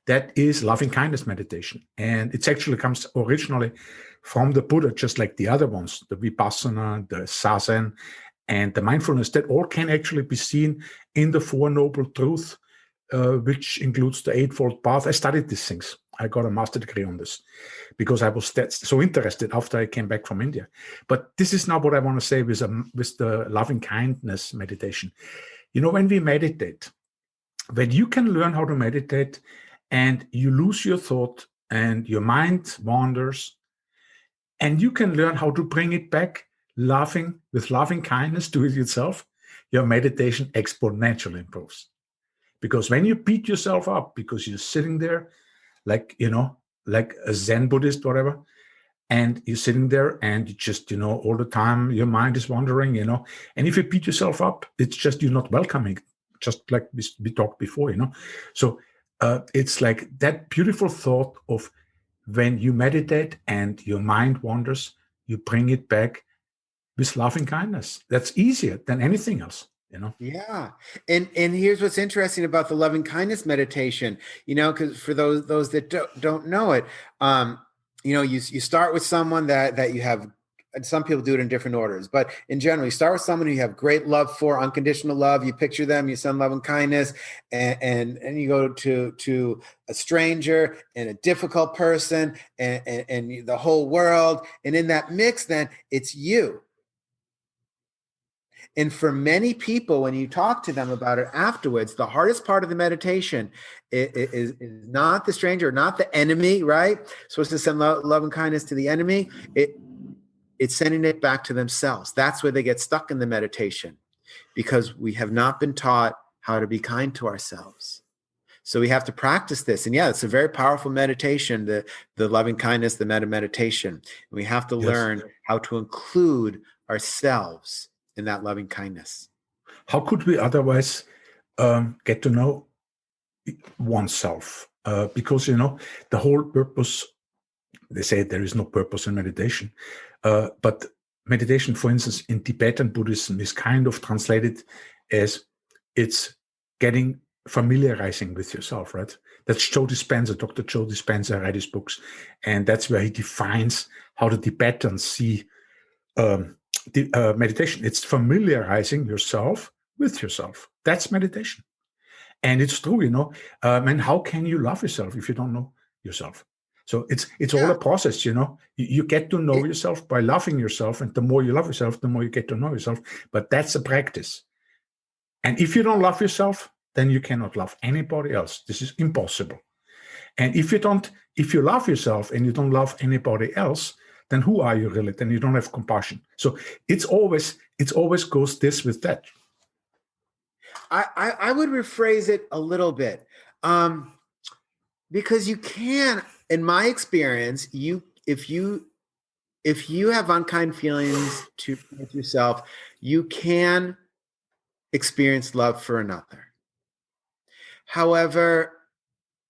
S2: that is loving kindness meditation. And it actually comes originally from the Buddha, just like the other ones, the Vipassana, the Zazen, and the mindfulness, that all can actually be seen in the Four Noble Truths, which includes the Eightfold Path. I studied these things. I got a master degree on this because I was so interested after I came back from India. But this is not what I want to say with the loving kindness meditation. When we meditate, when you can learn how to meditate and you lose your thought and your mind wanders, and you can learn how to bring it back, with loving kindness to it yourself, your meditation exponentially improves. Because when you beat yourself up because you're sitting there like a Zen Buddhist, whatever, and you're sitting there and you just, all the time your mind is wandering, and if you beat yourself up, it's just you're not welcoming, just like we talked before, So it's like that beautiful thought of when you meditate and your mind wanders, you bring it back with loving kindness. That's easier than anything else, you know?
S3: Yeah. And here's what's interesting about the loving kindness meditation, because for those that don't know it, you start with someone that you have, and some people do it in different orders, but in general, you start with someone who you have great love for, unconditional love. You picture them, you send love and kindness, and you go to a stranger and a difficult person and the whole world. And in that mix, then it's you. And for many people, when you talk to them about it afterwards, the hardest part of the meditation is not the stranger, not the enemy, right? Supposed to send love and kindness to the enemy. It's sending it back to themselves. That's where they get stuck in the meditation, because we have not been taught how to be kind to ourselves. So we have to practice this. And yeah, it's a very powerful meditation, the loving kindness, the meditation. And we have to learn how to include ourselves in that loving kindness.
S2: How could we otherwise get to know oneself? Because, the whole purpose, they say there is no purpose in meditation. But meditation, for instance, in Tibetan Buddhism is kind of translated as it's familiarizing with yourself, right? That's Dr. Joe Dispenza writes his books. And that's where he defines how the Tibetans see meditation. It's familiarizing yourself with yourself. That's meditation. And it's true, and how can you love yourself if you don't know yourself? So it's all a process, you get to know yourself by loving yourself. And the more you love yourself, the more you get to know yourself. But that's a practice. And if you don't love yourself, then you cannot love anybody else. This is impossible. And if you love yourself and you don't love anybody else, then who are you really? Then you don't have compassion. So it always goes this with that.
S3: I would rephrase it a little bit, because you can, in my experience, if you have unkind feelings with yourself, you can experience love for another. However,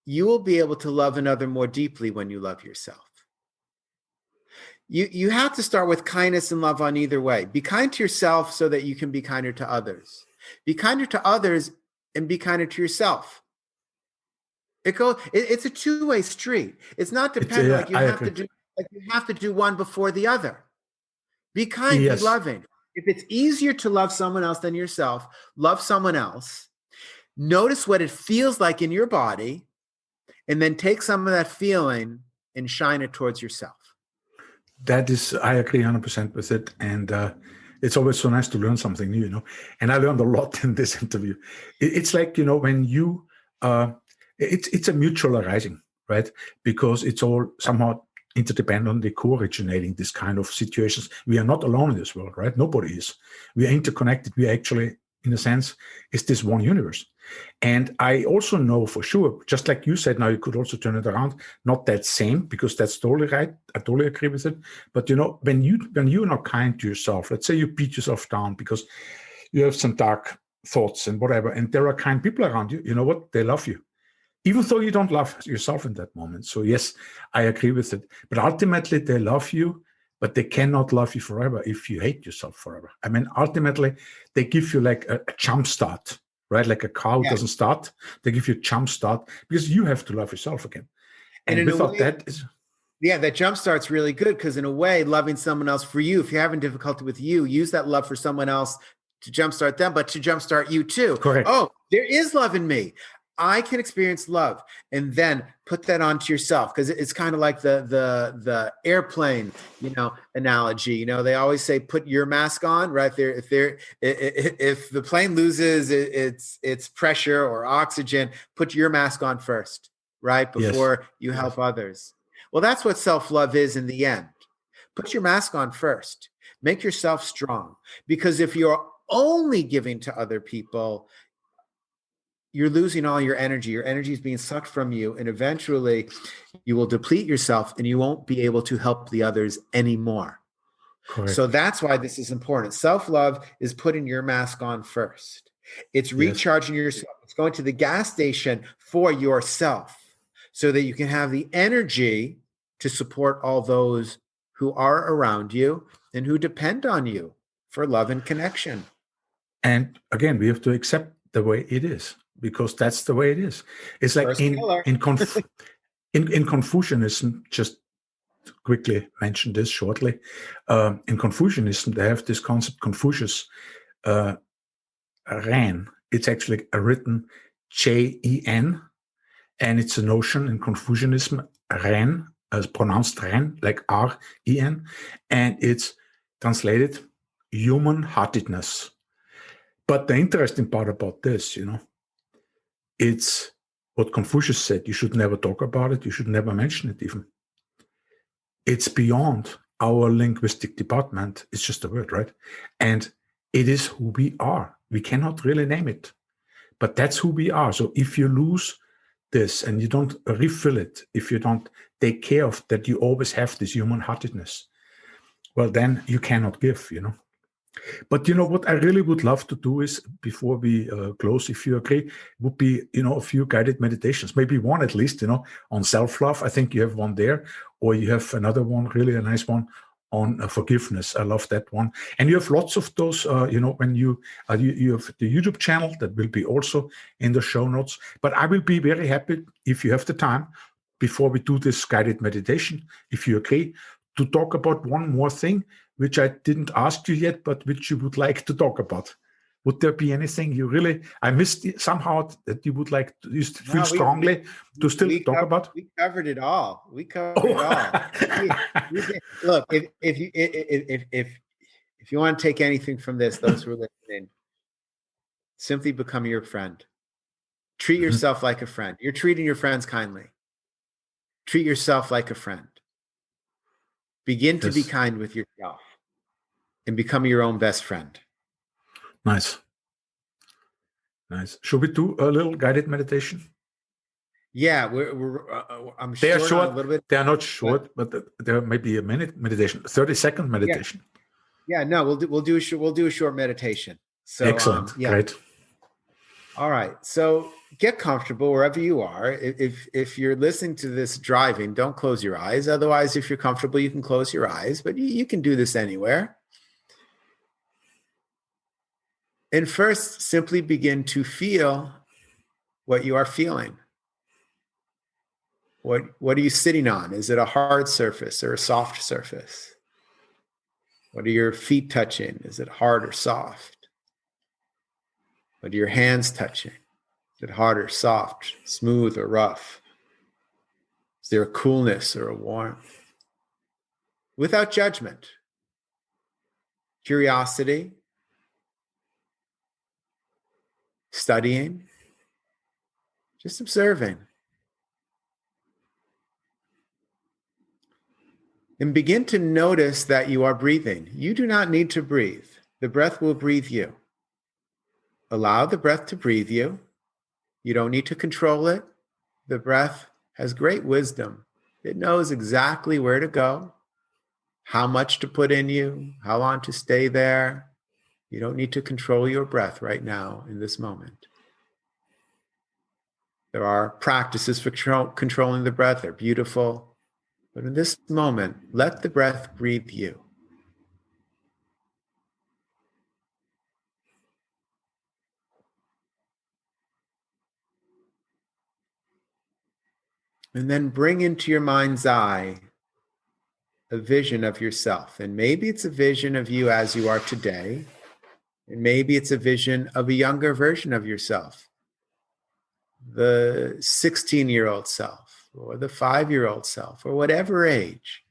S3: you will be able to love another more deeply when you love yourself. You have to start with kindness and love on either way. Be kind to yourself so that you can be kinder to others. Be kinder to others and be kinder to yourself. It's a two-way street. It's not dependent you have to do one before the other. Be kind, be loving. If it's easier to love someone else than yourself, love someone else. Notice what it feels like in your body, and then take some of that feeling and shine it towards yourself.
S2: I agree 100% with it. And it's always so nice to learn something new, And I learned a lot in this interview. It's like, when you, it's a mutual arising, right? Because it's all somehow interdependently co-originating this kind of situations. We are not alone in this world, right? Nobody is. We are interconnected. We are actually, in a sense, is this one universe. And I also know for sure, just like you said, now you could also turn it around, not that same, because that's totally right. I totally agree with it. But when you're not kind to yourself, let's say you beat yourself down because you have some dark thoughts and whatever, and there are kind people around you, you know what? They love you, even though you don't love yourself in that moment. So yes, I agree with it. But ultimately, they love you, but they cannot love you forever if you hate yourself forever. I mean, ultimately, they give you like a jump start, right? Like a car doesn't start. They give you a jump start because you have to love yourself again. And without that is...
S3: Yeah, that jump start's really good, because in a way, loving someone else for you, if you're having difficulty with you, use that love for someone else to jumpstart them, but to jumpstart you too.
S2: Correct.
S3: Oh, there is love in me. I can experience love, and then put that onto yourself, because it's kind of like the airplane, analogy. They always say put your mask on, right there. If the plane loses its pressure or oxygen, put your mask on first, right, before you help others. Well, that's what self-love is in the end. Put your mask on first. Make yourself strong, because if you're only giving to other people, you're losing all your energy. Your energy is being sucked from you, and eventually you will deplete yourself and you won't be able to help the others anymore.
S2: Correct.
S3: So that's why this is important. Self-love is putting your mask on first. It's recharging yourself. It's going to the gas station for yourself so that you can have the energy to support all those who are around you and who depend on you for love and connection.
S2: And again, we have to accept the way it is, because that's the way it is. It's like in Confucianism, just to quickly mention this shortly, in Confucianism, they have this concept, Confucius Ren. It's actually written Jen, and it's a notion in Confucianism, Ren, as pronounced Ren, like R-E-N, and it's translated human-heartedness. But the interesting part about this, it's what Confucius said. You should never talk about it. You should never mention it even. It's beyond our linguistic department. It's just a word, right? And it is who we are. We cannot really name it, but that's who we are. So if you lose this and you don't refill it, if you don't take care of that, you always have this human-heartedness, well, then you cannot give, But what I really would love to do is, before we close, if you agree, would be, a few guided meditations, maybe one at least, on self-love. I think you have one there, or you have another one, really a nice one on forgiveness. I love that one. And you have lots of those, when you have the YouTube channel that will be also in the show notes. But I will be very happy if you have the time, before we do this guided meditation, if you agree, to talk about one more thing, which I didn't ask you yet, but which you would like to talk about. Would there be anything I missed somehow that you would like to feel strongly to still talk about?
S3: We covered it all. It all. Look, if you want to take anything from this, those who are listening, simply become your friend. Treat yourself like a friend. You're treating your friends kindly. Treat yourself like a friend. Begin to be kind with yourself and become your own best friend.
S2: Nice. Should we do a little guided meditation?
S3: Yeah, I'm
S2: they are short.
S3: A little bit.
S2: They are not short, but there may be a minute meditation, 30-second meditation.
S3: Yeah. No, we'll do a short meditation. So
S2: excellent. Great.
S3: All right. So get comfortable wherever you are. If you're listening to this driving, don't close your eyes. Otherwise, if you're comfortable, you can close your eyes, but you can do this anywhere. And first, simply begin to feel what you are feeling. What are you sitting on? Is it a hard surface or a soft surface? What are your feet touching? Is it hard or soft? What are your hands touching? Is it hard or soft, smooth or rough? Is there a coolness or a warmth? Without judgment. Curiosity. Studying. Just observing. And begin to notice that you are breathing. You do not need to breathe. The breath will breathe you. Allow the breath to breathe you. You don't need to control it. The breath has great wisdom. It knows exactly where to go, how much to put in you, how long to stay there. You don't need to control your breath right now in this moment. There are practices for controlling the breath. They're beautiful. But in this moment, let the breath breathe you. And then bring into your mind's eye a vision of yourself. And maybe it's a vision of you as you are today. And maybe it's a vision of a younger version of yourself. The 16-year-old self, or the 5-year-old self, or whatever age.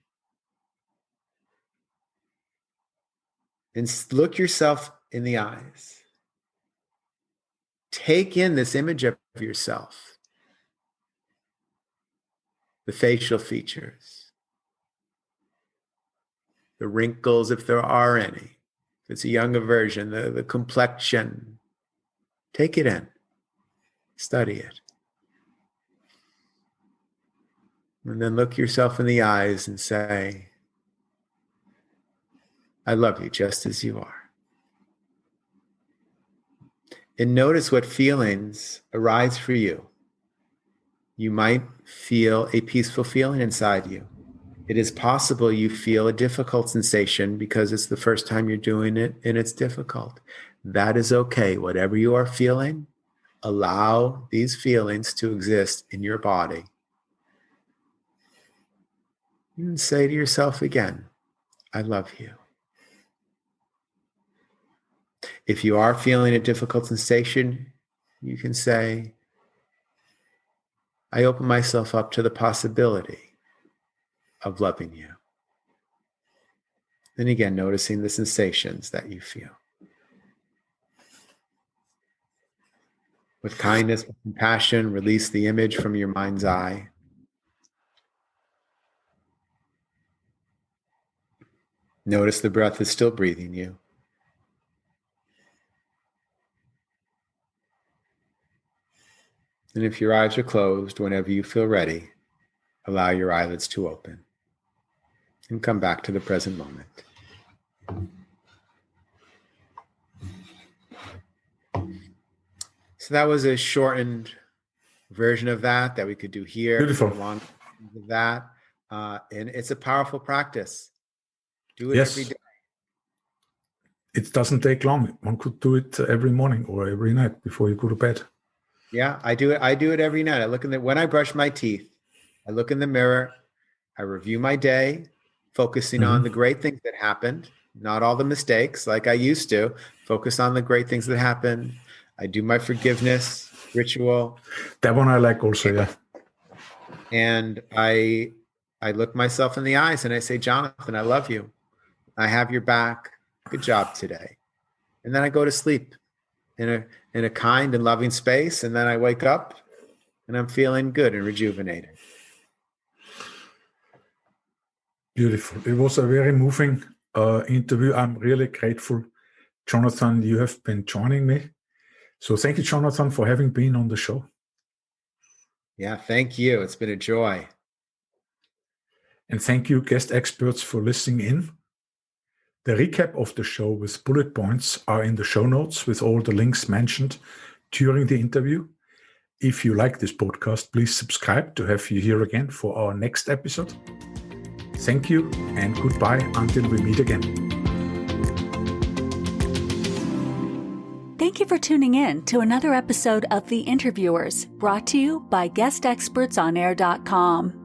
S3: And look yourself in the eyes. Take in this image of yourself. The facial features, the wrinkles, if there are any. If it's a younger version, the complexion. Take it in. Study it. And then look yourself in the eyes and say, I love you just as you are. And notice what feelings arise for you. You might feel a peaceful feeling inside you. It is possible you feel a difficult sensation because it's the first time you're doing it and it's difficult. That is okay. Whatever you are feeling, allow these feelings to exist in your body. And say to yourself again, I love you. If you are feeling a difficult sensation, you can say, I open myself up to the possibility of loving you. Then again, noticing the sensations that you feel. With kindness, with compassion, release the image from your mind's eye. Notice the breath is still breathing you. And if your eyes are closed, whenever you feel ready, allow your eyelids to open and come back to the present moment. So that was a shortened version of that we could do here.
S2: Beautiful.
S3: Along with that. And it's a powerful practice. Do it
S2: Yes.
S3: every day.
S2: It doesn't take long. One could do it every morning or every night before you go to bed.
S3: Yeah, I do it every night. When I brush my teeth, I look in the mirror, I review my day, focusing on the great things that happened, not all the mistakes like I used to. Focus on the great things that happened. I do my forgiveness ritual.
S2: That one I like also, yeah.
S3: And I look myself in the eyes and I say, Jonathan, I love you. I have your back. Good job today. And then I go to sleep in a kind and loving space. And then I wake up and I'm feeling good and rejuvenated.
S2: Beautiful. It was a very moving interview. I'm really grateful, Jonathan, you have been joining me. So thank you, Jonathan, for having been on the show.
S3: Yeah, thank you. It's been a joy.
S2: And thank you, guest experts, for listening in. The recap of the show with bullet points are in the show notes with all the links mentioned during the interview. If you like this podcast, please subscribe to have you here again for our next episode. Thank you and goodbye until we meet again.
S1: Thank you for tuning in to another episode of The Interviewers, brought to you by GuestExpertsOnAir.com.